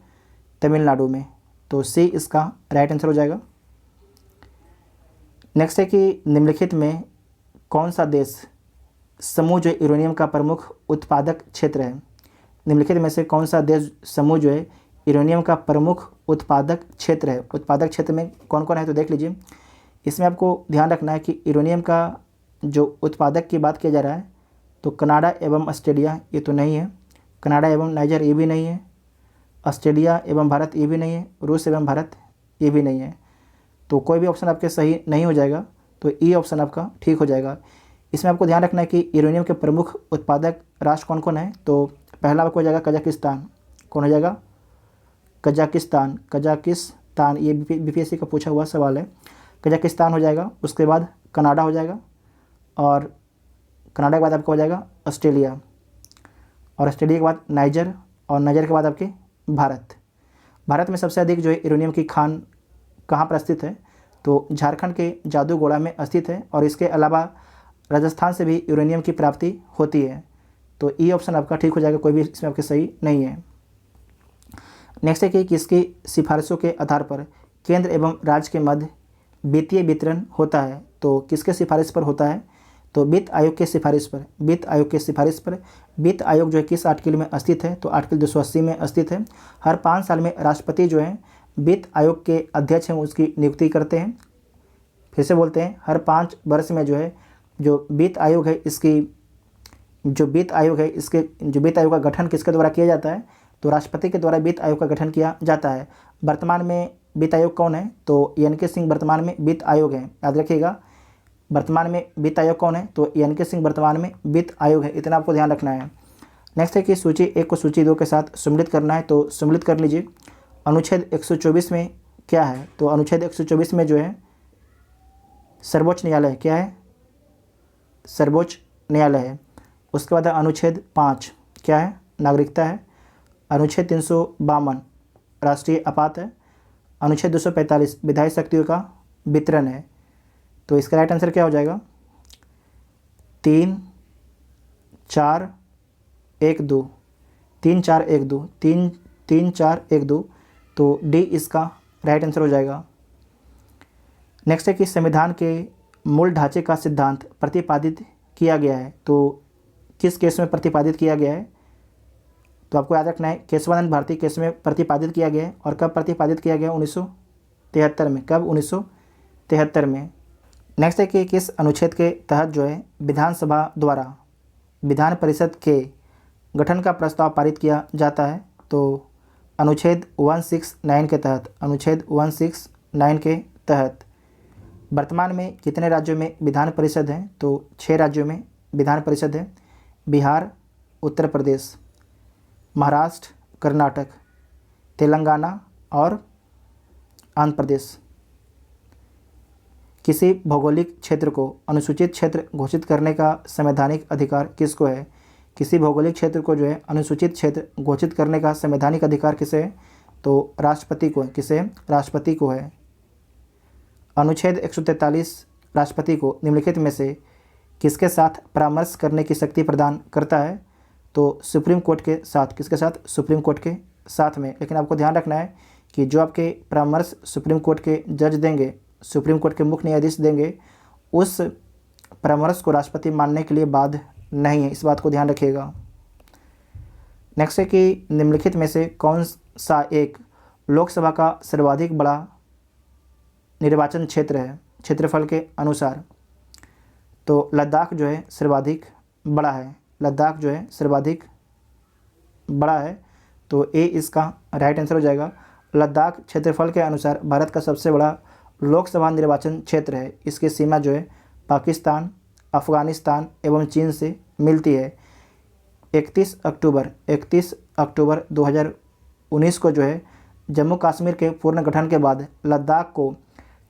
तमिलनाडु में। तो सी इसका राइट आंसर हो जाएगा। नेक्स्ट है कि निम्नलिखित में कौन सा देश समूह जो यूरेनियम का प्रमुख उत्पादक क्षेत्र है? निम्नलिखित में से कौन सा देश समूह जो है यूरेनियम का प्रमुख उत्पादक क्षेत्र है? उत्पादक क्षेत्र में कौन कौन है? तो देख लीजिए, इसमें आपको ध्यान रखना है कि यूरेनियम का जो उत्पादक की बात किया जा रहा है तो कनाडा एवं ऑस्ट्रेलिया ये तो नहीं है, कनाडा एवं नाइजर ये भी नहीं है, ऑस्ट्रेलिया एवं भारत ये भी नहीं है, रूस एवं भारत ये भी नहीं है। तो कोई भी ऑप्शन आपके सही नहीं हो जाएगा, तो ई ऑप्शन आपका ठीक हो जाएगा। इसमें आपको ध्यान रखना है कि यूरेनियम के प्रमुख उत्पादक राष्ट्र कौन कौन है? तो पहला आपको हो जाएगा कजाकिस्तान। कौन हो जाएगा? कजाकिस्तान। कजाकिस्तान ये बीपीएससी का पूछा हुआ सवाल है, कजाकिस्तान हो जाएगा। उसके बाद कनाडा हो जाएगा, और कनाडा के बाद आपका हो जाएगा ऑस्ट्रेलिया, और ऑस्ट्रेलिया के बाद नाइजर, और नाइजर के बाद आपके भारत। भारत में सबसे अधिक जो है यूरेनियम की खान कहाँ पर स्थित है? तो झारखंड के जादूगोड़ा में स्थित है, और इसके अलावा राजस्थान से भी यूरेनियम की प्राप्ति होती है। तो ई ऑप्शन आपका ठीक हो जाएगा, कोई भी इसमें आपके सही नहीं है। नेक्स्ट है कि किसकी सिफारिशों के आधार पर केंद्र एवं राज्य के मध्य वित्तीय वितरण होता है? तो किसके सिफारिश पर होता है? तो वित्त आयोग के सिफारिश पर। वित्त आयोग के सिफारिश पर। वित्त आयोग जो है किस आर्टिकल में स्थित है? तो आर्टिकल 280 में स्थित है। हर 5 साल में राष्ट्रपति जो है वित्त आयोग के अध्यक्ष हैं उसकी नियुक्ति करते हैं। फिर से बोलते हैं, हर 5 वर्ष में जो है जो वित्त आयोग है इसके जो वित्त आयोग का गठन किसके द्वारा किया जाता है? तो राष्ट्रपति के द्वारा वित्त आयोग का गठन किया जाता है। वर्तमान में वित्त आयोग कौन है? तो एन.के. सिंह वर्तमान में वित्त आयोग है, याद रखिएगा। वर्तमान में वित्त आयोग कौन है? तो एन.के. सिंह वर्तमान में वित्त आयोग है, इतना आपको ध्यान रखना है। नेक्स्ट है कि सूची 1 को सूची 2 के साथ सम्मिलित करना है, तो सम्मिलित कर लीजिए। अनुच्छेद 124 में क्या है? तो अनुच्छेद 124 में जो है सर्वोच्च न्यायालय क्या है? सर्वोच्च न्यायालय है। उसके बाद अनुच्छेद 5 क्या है? नागरिकता है। अनुच्छेद 352 राष्ट्रीय आपात है। अनुच्छेद 245 विधायी शक्तियों का वितरण है। तो इसका राइट आंसर क्या हो जाएगा? 3 4 1 2 3 4 1 2 3 4 1 2। तो डी इसका राइट आंसर हो जाएगा। नेक्स्ट है कि संविधान के मूल ढांचे का सिद्धांत प्रतिपादित किया गया है, तो किस केस में प्रतिपादित किया गया है? तो आपको याद रखना है, केशवानंद भारती केस में प्रतिपादित किया गया है। और कब प्रतिपादित किया गया? 1973 में। कब? 1973 में। नेक्स्ट है कि किस अनुच्छेद के तहत जो है विधानसभा द्वारा विधान परिषद के गठन का प्रस्ताव पारित किया जाता है? तो अनुच्छेद 169 के तहत। अनुच्छेद 169 के तहत। वर्तमान में कितने राज्यों में विधान परिषद है? तो 6 राज्यों में विधान परिषद है। बिहार, उत्तर प्रदेश, महाराष्ट्र, कर्नाटक, तेलंगाना और आंध्र प्रदेश। किसी भौगोलिक क्षेत्र को अनुसूचित क्षेत्र घोषित करने का संवैधानिक अधिकार किसको है? किसी भौगोलिक क्षेत्र को जो है अनुसूचित क्षेत्र घोषित करने का संवैधानिक अधिकार किसे है? तो राष्ट्रपति को है। किसे? राष्ट्रपति को है। अनुच्छेद 143 राष्ट्रपति को निम्नलिखित में से किसके साथ परामर्श करने की शक्ति प्रदान करता है? तो सुप्रीम कोर्ट के साथ। किसके साथ? सुप्रीम कोर्ट के साथ में। लेकिन आपको ध्यान रखना है कि जो आपके परामर्श सुप्रीम कोर्ट के जज देंगे, सुप्रीम कोर्ट के मुख्य न्यायाधीश देंगे, उस परामर्श को राष्ट्रपति मानने के लिए बाध्य नहीं है। इस बात को ध्यान रखिएगा। नेक्स्ट है कि निम्नलिखित में से कौन सा एक लोकसभा का सर्वाधिक बड़ा निर्वाचन क्षेत्र है क्षेत्रफल के अनुसार? तो लद्दाख जो है सर्वाधिक बड़ा है। लद्दाख जो है सर्वाधिक बड़ा है, तो ए इसका राइट आंसर हो जाएगा। लद्दाख क्षेत्रफल के अनुसार भारत का सबसे बड़ा लोकसभा निर्वाचन क्षेत्र है। इसकी सीमा जो है पाकिस्तान, अफ़गानिस्तान एवं चीन से मिलती है। 31 अक्टूबर 2019 को जो है जम्मू कश्मीर के पूर्ण गठन के बाद लद्दाख को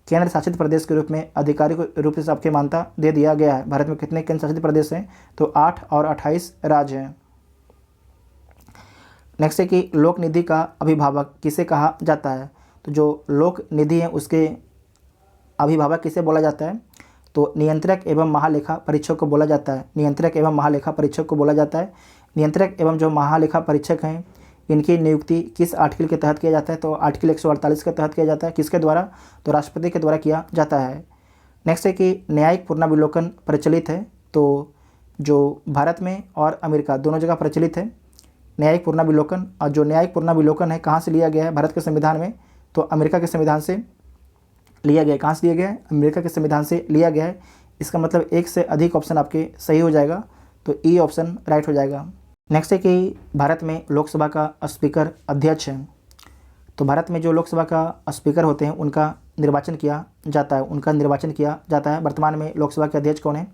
केंद्र शासित प्रदेश के रूप में आधिकारिक रूप से आपकी मान्यता दे दिया गया है। भारत में कितने केंद्र शासित प्रदेश हैं? तो 8 और 28 राज्य हैं। नेक्स्ट है कि लोक निधि का अभिभावक किसे कहा जाता है? तो जो लोक निधि है उसके अभिभावक किसे बोला जाता है? तो नियंत्रक एवं महालेखा परीक्षक को बोला जाता है। नियंत्रक एवं महालेखा परीक्षक को बोला जाता है। नियंत्रक एवं जो महालेखा परीक्षक हैं इनकी नियुक्ति किस आर्टिकल के तहत किया जाता है? तो आर्टिकल 148 के तहत किया जाता है। किसके द्वारा? तो राष्ट्रपति के द्वारा किया जाता है। नेक्स्ट है कि न्यायिक पुनर्विलोकन प्रचलित है। तो जो भारत में और अमेरिका दोनों जगह प्रचलित है न्यायिक पुनर्विलोकन। और जो न्यायिक पुनर्विलोकन है कहाँ से लिया गया है भारत के संविधान में? तो अमेरिका के संविधान से लिया गया है। कहाँ से लिया गया है? अमेरिका के संविधान से लिया गया है। इसका मतलब एक से अधिक ऑप्शन आपके सही हो जाएगा, तो ई ऑप्शन राइट हो जाएगा। नेक्स्ट है कि भारत में लोकसभा का स्पीकर अध्यक्ष है। तो भारत में जो लोकसभा का स्पीकर होते हैं उनका निर्वाचन किया जाता है। वर्तमान में लोकसभा के अध्यक्ष कौन है?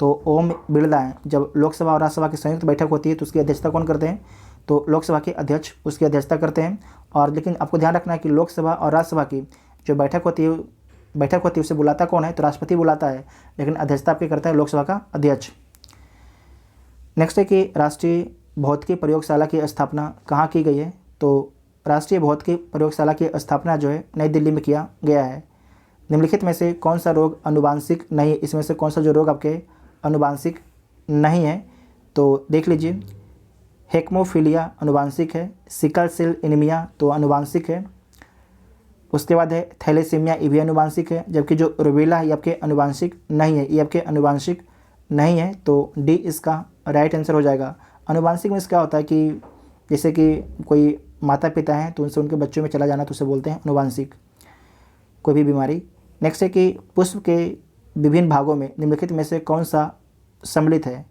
तो ओम बिरला हैं। जब लोकसभा और राज्यसभा की संयुक्त बैठक होती है तो उसकी अध्यक्षता कौन करते हैं? तो लोकसभा के अध्यक्ष उसकी अध्यक्षता करते हैं। और लेकिन आपको ध्यान रखना है कि लोकसभा और राज्यसभा की जो बैठक होती है उसे बुलाता कौन है? तो राष्ट्रपति बुलाता है, लेकिन अध्यक्षता आपकी करता है लोकसभा का अध्यक्ष। नेक्स्ट है कि राष्ट्रीय भौतिकी प्रयोगशाला की स्थापना कहाँ की गई है? तो राष्ट्रीय भौतिकी प्रयोगशाला की स्थापना जो है नई दिल्ली में किया गया है। निम्नलिखित में से कौन सा रोग अनुवांशिक नहीं है? इसमें से कौन सा जो रोग आपके अनुवांशिक नहीं है? तो देख लीजिए, हेमोफीलिया अनुवांशिक है। सिकल सेल एनीमिया तो अनुवांशिक है। उसके बाद है थैलेसीमिया, ये भी अनुवांशिक है। जबकि जो रूबेला है ये आपके अनुवांशिक नहीं है, ये आपके अनुवांशिक नहीं है, तो डी इसका राइट आंसर हो जाएगा। अनुवांशिक में क्या होता है कि जैसे कि कोई माता पिता हैं तो उनसे उनके बच्चों में चला जाना तो उसे बोलते हैं अनुवांशिक, कोई भी बीमारी। नेक्स्ट है कि पुष्प के विभिन्न भागों में निम्नलिखित में से कौन सा सम्मिलित है?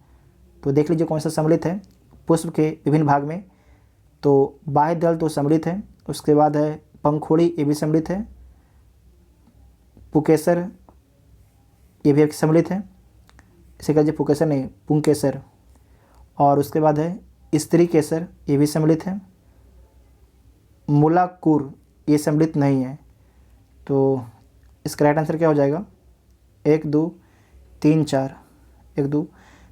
तो देख लीजिए कौन सा सम्मिलित है पुष्प के विभिन्न भाग में। तो बाह्य दल तो सम्मिलित है। उसके बाद है पंखुड़ी, ये भी सम्मिलित है। पुकेसर ये भी सम्मिलित है। इसे कहिए पुकेसर नहीं, पुंकेसर। और उसके बाद है स्त्री केसर, ये भी सम्मिलित है। मूलाकुर ये सम्मिलित नहीं है। तो इसका राइट आंसर क्या हो जाएगा? 1 2 3 4 1 2,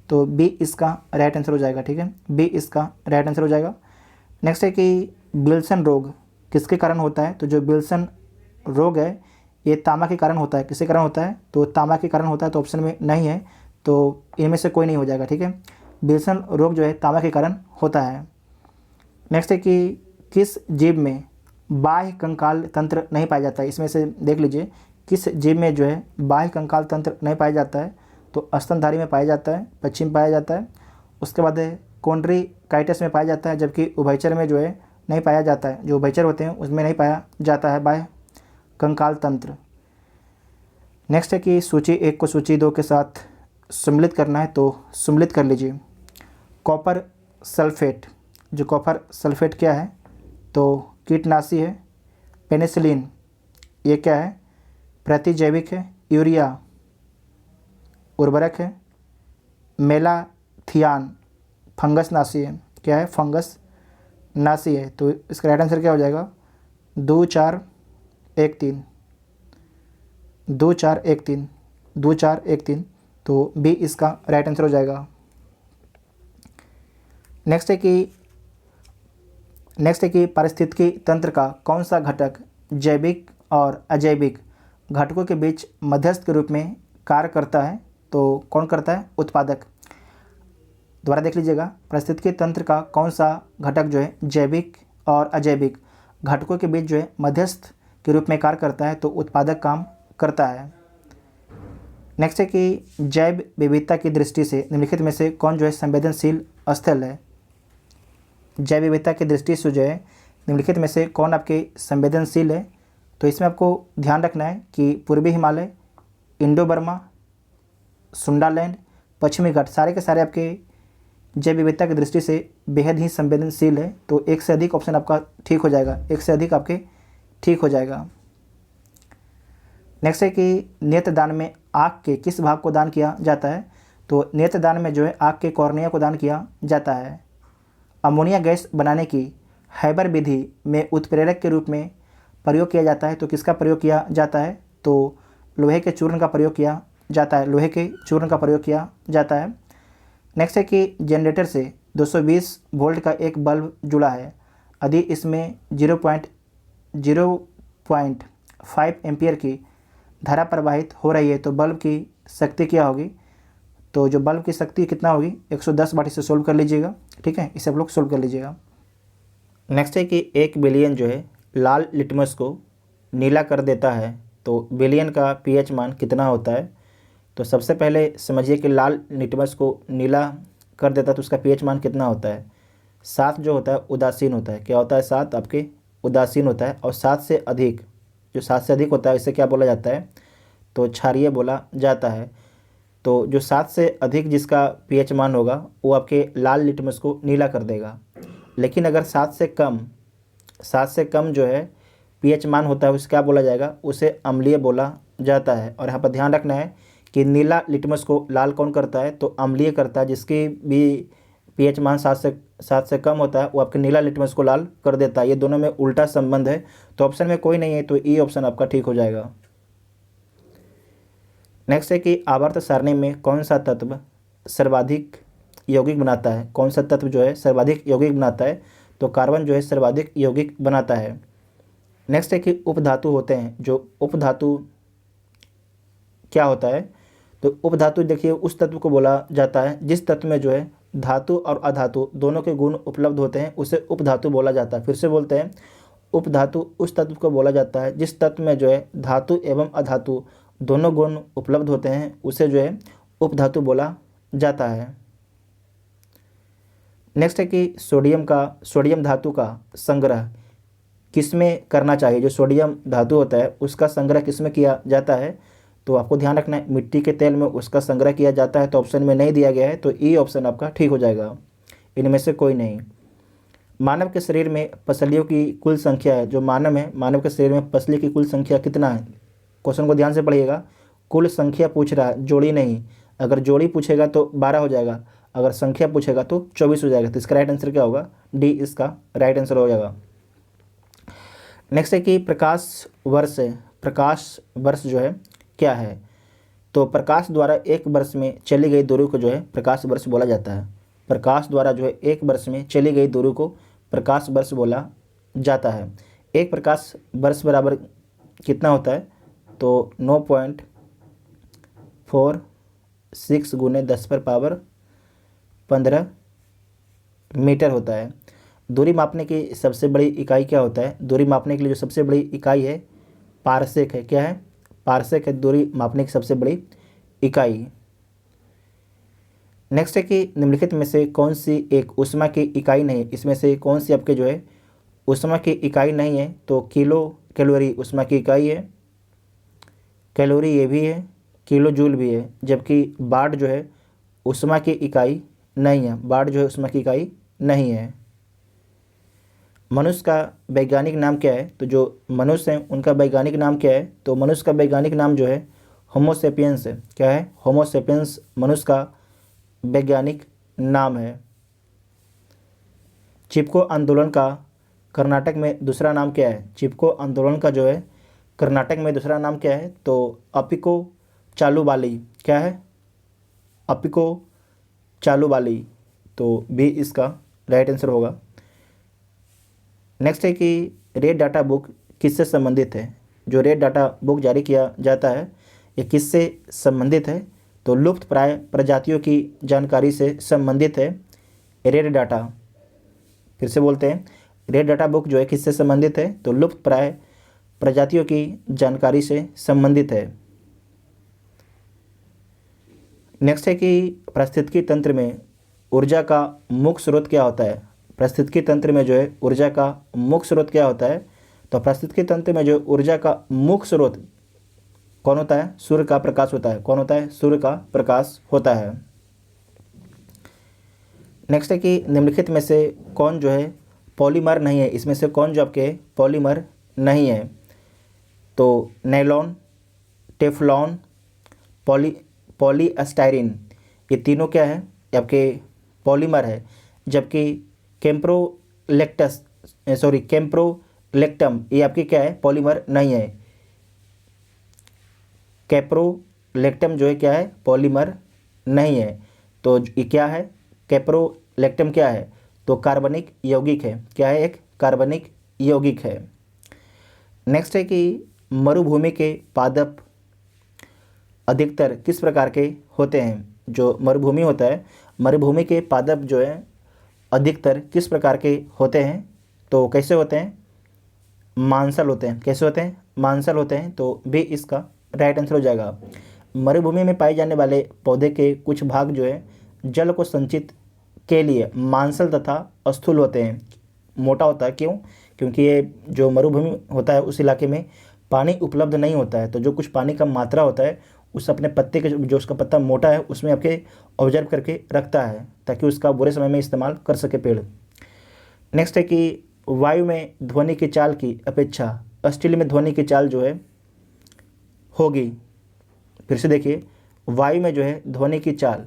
तो बी इसका राइट आंसर हो जाएगा। ठीक है, बी इसका राइट आंसर हो जाएगा। नेक्स्ट है कि विल्सन रोग किसके कारण होता है? तो जो विल्सन रोग है ये तांबा के कारण होता है। किसके कारण होता है? तो तांबा के कारण होता है, तो ऑप्शन में नहीं है, तो इनमें से कोई नहीं हो जाएगा। ठीक है, विल्सन रोग जो है तांबा के कारण होता है। नेक्स्ट है कि किस जीव में बाह्य कंकाल तंत्र नहीं पाया जाता है? इसमें से देख लीजिए किस जीव में जो है बाह्य कंकाल तंत्र नहीं पाया जाता है? तो स्तनधारी में पाया जाता है, पक्षी में पाया जाता है। उसके बाद है कॉन्ड्रीकाइटिस में पाया जाता है, जबकि उभयचर में जो है नहीं पाया जाता है। जो उभयचर होते हैं उसमें नहीं पाया जाता है बाह्य कंकाल तंत्र। नेक्स्ट है कि सूची 1 को सूची 2 के साथ सम्मिलित करना है, तो सम्मिलित कर लीजिए। कॉपर सल्फेट, जो कॉपर सल्फेट क्या है? तो कीटनाशी है। पेनिसिलिन ये क्या है? प्रतिजैविक है। यूरिया उर्वरक है। मेलाथियान फंगस नाशी है। क्या है? फंगस नाशी है। तो इसका राइट आंसर क्या हो जाएगा? 2 4 1 3 2 4 1 3 2 4 1 3, तो बी इसका राइट आंसर हो जाएगा। नेक्स्ट है कि पारिस्थितिकी तंत्र का कौन सा घटक जैविक और अजैविक घटकों के बीच मध्यस्थ के रूप में कार्य करता है? तो कौन करता है? उत्पादक। दोबारा देख लीजिएगा, पारिस्थितिकी तंत्र का कौन सा घटक जो है जैविक और अजैविक घटकों के बीच जो है मध्यस्थ के रूप में कार्य करता है? तो उत्पादक काम करता है। नेक्स्ट है कि जैव विविधता की दृष्टि से निम्नलिखित में से कौन जो है संवेदनशील स्थल है? जैव विविधता की दृष्टि से जो है निम्नलिखित में से कौन आपके संवेदनशील है? तो इसमें आपको ध्यान रखना है कि पूर्वी हिमालय, इंडो बर्मा, सुंडालैंड, पश्चिमी घाट सारे के सारे आपके जैव विविधता की दृष्टि से बेहद ही संवेदनशील है। तो एक से अधिक ऑप्शन आपका ठीक हो जाएगा, एक से अधिक आपके ठीक हो जाएगा। नेक्स्ट है कि नेत्रदान में आँख के किस भाग को दान किया जाता है? तो नेत्रदान में जो है आँख के कॉर्निया को दान किया जाता है। अमोनिया गैस बनाने की हैबर विधि में उत्प्रेरक के रूप में प्रयोग किया जाता है। तो किसका प्रयोग किया जाता है? तो लोहे के चूर्ण का प्रयोग किया जाता है, लोहे के चूर्ण का प्रयोग किया जाता है। नेक्स्ट है कि जनरेटर से 220 वोल्ट का एक बल्ब जुड़ा है, यदि इसमें 0.5 एम्पियर की धारा प्रवाहित हो रही है तो बल्ब की शक्ति क्या होगी? तो जो बल्ब की शक्ति कितना होगी? 110 वाट। इसे सोल्व कर लीजिएगा, ठीक है, इसे आप लोग सोल्व कर लीजिएगा। नेक्स्ट है कि 1 बिलियन जो है लाल लिटमस को नीला कर देता है, तो बिलियन का पीएच मान कितना होता है? तो सबसे पहले समझिए कि लाल लिटमस को नीला कर देता है तो उसका पीएच मान कितना होता है? 7 जो होता है उदासीन होता है। क्या होता है? 7 आपके उदासीन होता है। और 7 से अधिक, जो 7 से अधिक होता है इसे क्या बोला जाता है? तो क्षारीय बोला जाता है। तो जो 7 से अधिक जिसका पीएच मान होगा वो आपके लाल लिटमस को नीला कर देगा। लेकिन अगर 7 से कम जो है पीएच मान होता है उसे क्या बोला जाएगा? उसे अम्लीय बोला जाता है। और यहाँ पर ध्यान रखना है कि नीला लिटमस को लाल कौन करता है? तो अम्लीय करता है। जिसकी भी पीएच मान 7 से कम होता है वो आपके नीला लिटमस को लाल कर देता है। ये दोनों में उल्टा संबंध है। तो ऑप्शन में कोई नहीं है, तो ई ऑप्शन आपका ठीक हो जाएगा। नेक्स्ट है कि आवर्त सारणी में कौन सा तत्व सर्वाधिक यौगिक बनाता है? कौन सा तत्व जो है सर्वाधिक यौगिक बनाता है? तो कार्बन जो है सर्वाधिक यौगिक बनाता है। नेक्स्ट है कि उपधातु होते हैं, जो उपधातु क्या होता है? तो उपधातु देखिए उस तत्व को बोला जाता है जिस तत्व में जो है धातु और अधातु दोनों के गुण उपलब्ध होते हैं, उसे उपधातु बोला जाता है। फिर से बोलते हैं, उपधातु उस तत्व को बोला जाता है जिस तत्व में जो है धातु एवं अधातु दोनों गुण उपलब्ध होते हैं, उसे जो है उपधातु बोला जाता है। नेक्स्ट है कि सोडियम धातु का संग्रह किसमें करना चाहिए? जो सोडियम धातु होता है उसका संग्रह किसमें किया जाता है? तो आपको ध्यान रखना है मिट्टी के तेल में उसका संग्रह किया जाता है। तो ऑप्शन में नहीं दिया गया है, तो ई ऑप्शन आपका ठीक हो जाएगा, इनमें से कोई नहीं। मानव के शरीर में पसलियों की कुल संख्या है, जो मानव है, मानव के शरीर में पसली की कुल संख्या कितना है? क्वेश्चन को ध्यान से पढ़िएगा, कुल संख्या पूछ रहा है, जोड़ी नहीं। अगर जोड़ी पूछेगा तो 12 हो जाएगा, अगर संख्या पूछेगा तो 24 हो जाएगा। तो इसका राइट आंसर क्या होगा? डी इसका राइट आंसर हो जाएगा। नेक्स्ट है कि प्रकाश वर्ष जो है क्या है? तो प्रकाश द्वारा एक वर्ष में चली गई दूरी को जो है प्रकाश वर्ष बोला जाता है। प्रकाश द्वारा जो है एक वर्ष में चली गई दूरी को प्रकाश वर्ष बोला जाता है। एक प्रकाश वर्ष बराबर कितना होता है? तो 9.46 गुने 10⁻15 मीटर होता है। दूरी मापने की सबसे बड़ी इकाई क्या होता है? दूरी मापने के लिए जो सबसे बड़ी इकाई है पारसेक है। क्या है? पारसेक है दूरी मापने की सबसे बड़ी इकाई। नेक्स्ट है कि निम्नलिखित में से कौन सी एक ऊष्मा की इकाई नहीं? इसमें से कौन सी आपके जो है ऊष्मा की इकाई नहीं है? तो कैलोरी ऊष्मा की इकाई है, कैलोरी ये भी है, किलो जूल भी है, जबकि वाट जो है ऊष्मा की इकाई नहीं है। वाट जो है ऊष्मा की इकाई नहीं है। मनुष्य का वैज्ञानिक नाम क्या है? तो जो मनुष्य हैं उनका वैज्ञानिक नाम क्या है? तो मनुष्य का वैज्ञानिक नाम जो है होमो सेपियंस है। क्या है? होमो सेपियंस मनुष्य का वैज्ञानिक नाम है। चिपको आंदोलन का कर्नाटक में दूसरा नाम क्या है? चिपको आंदोलन का जो है कर्नाटक में दूसरा नाम क्या है? तो अपिको चालुवाली। क्या है? अपिको चालुवाली। तो बी इसका राइट आंसर होगा। नेक्स्ट है कि रेड डाटा बुक किससे संबंधित है? जो रेड डाटा बुक जारी किया जाता है ये किससे संबंधित है? तो लुप्त प्राय प्रजातियों की जानकारी से संबंधित है रेड डाटा। फिर से बोलते हैं, रेड डाटा बुक जो है किससे संबंधित है, तो लुप्त प्राय प्रजातियों की जानकारी से संबंधित है। नेक्स्ट है कि पारिस्थितिकी तंत्र में ऊर्जा का मुख्य स्रोत क्या होता है। पारिस्थितिकी तंत्र में जो है ऊर्जा का मुख्य स्रोत क्या होता है, तो पारिस्थितिकी तंत्र में जो ऊर्जा का मुख्य स्रोत कौन होता है, सूर्य का प्रकाश होता है। कौन होता है, सूर्य का प्रकाश होता है। नेक्स्ट है कि निम्नलिखित में से कौन जो है पॉलीमर नहीं है, इसमें से कौन जो आपके पॉलीमर नहीं है, तो नायलॉन, टेफ्लॉन, पॉलीएस्टाइरिन, ये तीनों क्या है, ये आपके पॉलीमर है। जबकि कैम्प्रोलेक्टम ये आपकी क्या है, पॉलीमर नहीं है। कैप्रोलेक्टम जो है क्या है, पॉलीमर नहीं है। तो ये क्या है, कैप्रोलेक्टम क्या है, तो कार्बनिक यौगिक है। क्या है, एक कार्बनिक यौगिक है। नेक्स्ट है कि मरुभूमि के पादप अधिकतर किस प्रकार के होते हैं। जो मरुभूमि होता है, मरुभूमि के पादप जो है अधिकतर किस प्रकार के होते हैं, तो कैसे होते हैं, मांसल होते हैं। कैसे होते हैं, मांसल होते हैं। तो भी इसका राइट आंसर हो जाएगा। मरुभूमि में पाए जाने वाले पौधे के कुछ भाग जो है जल को संचित के लिए मांसल तथा स्थूल होते हैं। मोटा होता है, क्यों, क्योंकि ये जो मरुभूमि होता है उस इलाके में पानी उपलब्ध नहीं होता है। तो जो कुछ पानी का मात्रा होता है उस अपने पत्ते के जो उसका पत्ता मोटा है उसमें आपके ऑब्जर्व करके रखता है ताकि उसका बुरे समय में इस्तेमाल कर सके पेड़। नेक्स्ट है कि वायु में ध्वनि की चाल की अपेक्षा स्टील में ध्वनि की चाल जो है होगी। फिर से देखिए, वायु में जो है ध्वनि की चाल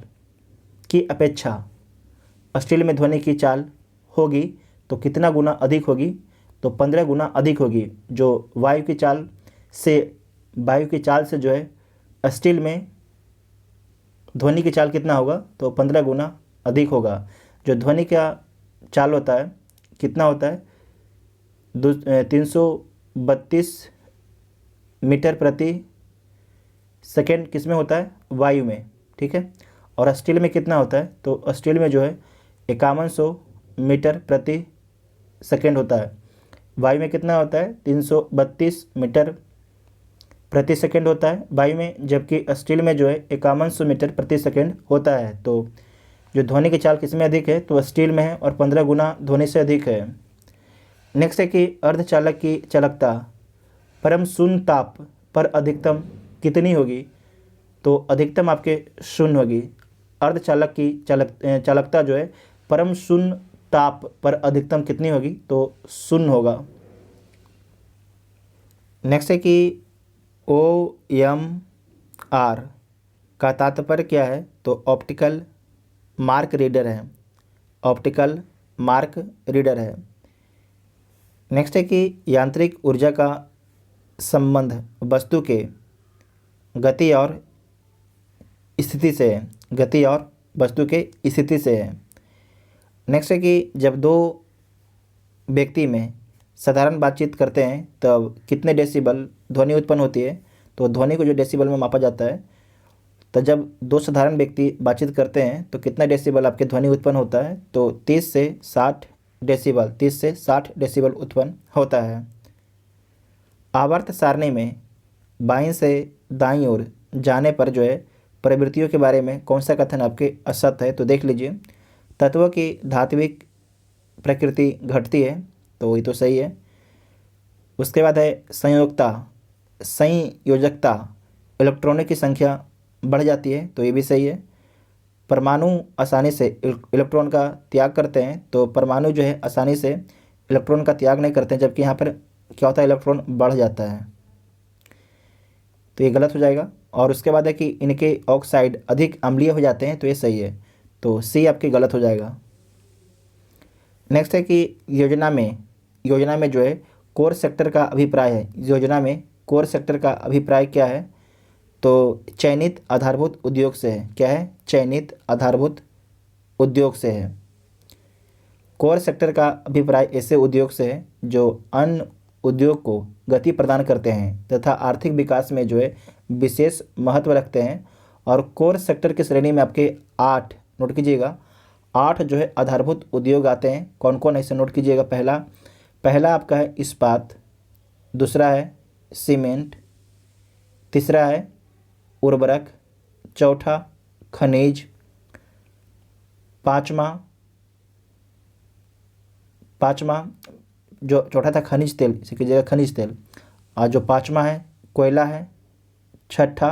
की अपेक्षा स्टील में ध्वनि की चाल होगी तो कितना गुना अधिक होगी, तो 15 गुना अधिक होगी। जो वायु की चाल से जो है स्टील में ध्वनि की चाल कितना होगा, तो 15 गुना अधिक होगा। जो ध्वनि का चाल होता है कितना होता है, 332 मीटर प्रति सेकेंड किस में होता है, वायु में, ठीक है। और स्टील में कितना होता है, तो स्टील में जो है 5100 मीटर प्रति सेकेंड होता है। वायु में कितना होता है, 332 मीटर प्रति सेकेंड होता है वायु में, जबकि स्टील में जो है 5100 मीटर प्रति सेकेंड होता है। तो जो ध्वनि की चाल किसमें अधिक है, तो स्टील में है और 15 गुना ध्वनि से अधिक है। नेक्स्ट है कि अर्धचालक की चालकता परम शून्य ताप पर अधिकतम कितनी होगी, तो अधिकतम आपके शून्य होगी। अर्धचालक की चालकता जो है परम शून्य ताप पर अधिकतम कितनी होगी, तो शून्य होगा। नेक्स्ट है कि OMR का तात्पर्य क्या है, तो ऑप्टिकल मार्क रीडर है। ऑप्टिकल मार्क रीडर है। नेक्स्ट है कि यांत्रिक ऊर्जा का संबंध वस्तु के गति और स्थिति से है। गति और वस्तु के स्थिति से है। नेक्स्ट है कि जब दो व्यक्ति में साधारण बातचीत करते हैं तब कितने डेसिबल ध्वनि उत्पन्न होती है, तो ध्वनि को जो डेसिबल में मापा जाता है, तो जब दो साधारण व्यक्ति बातचीत करते हैं तो कितना डेसिबल आपके ध्वनि उत्पन्न होता है, तो 30 से 60 डेसिबल उत्पन्न होता है। आवर्त सारणी में बाईं से दाईं ओर जाने पर जो है प्रवृत्तियों के बारे में कौन सा कथन आपके असत्य है, तो देख लीजिए। तत्वों की धात्विक प्रकृति घटती है, तो ये तो सही है। उसके बाद है संयोजकता, इलेक्ट्रॉनों की संख्या बढ़ जाती है, तो ये भी सही है। परमाणु आसानी से इलेक्ट्रॉन का त्याग करते हैं, तो परमाणु जो है आसानी से इलेक्ट्रॉन का त्याग नहीं करते हैं, जबकि यहाँ पर क्या होता है, इलेक्ट्रॉन बढ़ जाता है, तो ये गलत हो जाएगा। और उसके बाद है कि इनके ऑक्साइड अधिक अम्लीय हो जाते हैं, तो ये सही है, तो सी आपकी गलत हो जाएगा। नेक्स्ट है कि योजना में जो है कोर सेक्टर का अभिप्राय है। योजना में कोर सेक्टर का अभिप्राय क्या है, तो चयनित आधारभूत उद्योग से है। क्या है, चयनित आधारभूत उद्योग से है। कोर सेक्टर का अभिप्राय ऐसे उद्योग से है जो अन्य उद्योग को गति प्रदान करते हैं तथा आर्थिक विकास में जो है विशेष महत्व रखते हैं और कोर सेक्टर की श्रेणी में आपके 8, नोट कीजिएगा, 8 जो है आधारभूत उद्योग आते हैं। कौन कौन है इसे नोट कीजिएगा। पहला आपका है इस्पात, दूसरा है सीमेंट, तीसरा है उर्वरक, चौथा खनिज, पाँचवा जो चौथा था खनिज तेल, इसे कीजिएगा खनिज तेल, और जो पाँचवा है कोयला है, छठा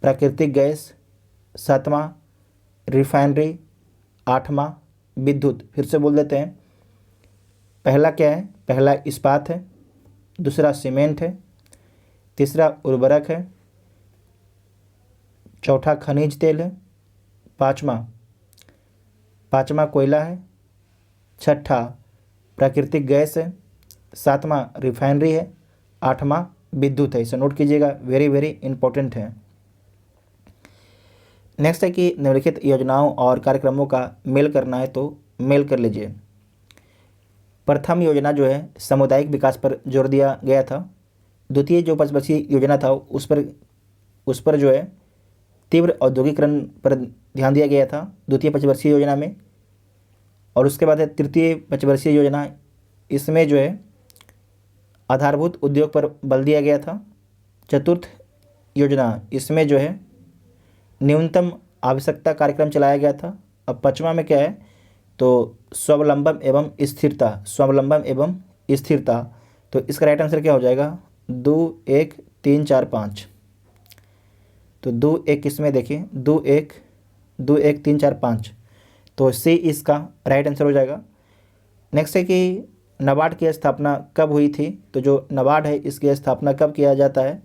प्राकृतिक गैस, सातवां रिफाइनरी, आठवां विद्युत। फिर से बोल देते हैं, पहला क्या है, पहला इस्पात है, दूसरा सीमेंट है, तीसरा उर्वरक है, चौथा खनिज तेल है, पाँचवा कोयला है, छठा प्राकृतिक गैस है, सातवां रिफाइनरी है, आठवां विद्युत है। इसे नोट कीजिएगा, वेरी वेरी इंपॉर्टेंट है। नेक्स्ट है कि निम्नलिखित योजनाओं और कार्यक्रमों का मेल करना है तो मेल कर लीजिए। प्रथम योजना जो है सामुदायिक विकास पर जोर दिया गया था। द्वितीय जो पंचवर्षीय योजना था उस पर जो है तीव्र औद्योगिकरण पर ध्यान दिया गया था द्वितीय पंचवर्षीय योजना में। और उसके बाद है तृतीय पंचवर्षीय योजना, इसमें जो है आधारभूत उद्योग पर बल दिया गया था। चतुर्थ योजना, इसमें जो है न्यूनतम आवश्यकता कार्यक्रम चलाया गया था। अब पाँचवा में क्या है, तो स्वावलंबन एवं स्थिरता। तो इसका राइट आंसर क्या हो जाएगा, 2, 1, 3, 4, 5। तो 2, 1 इसमें देखिए, 2, 1, 3, 4, 5, तो सी इसका राइट आंसर हो जाएगा। नेक्स्ट है कि नाबार्ड की स्थापना कब हुई थी। तो जो नाबार्ड है इसकी स्थापना कब किया जाता है,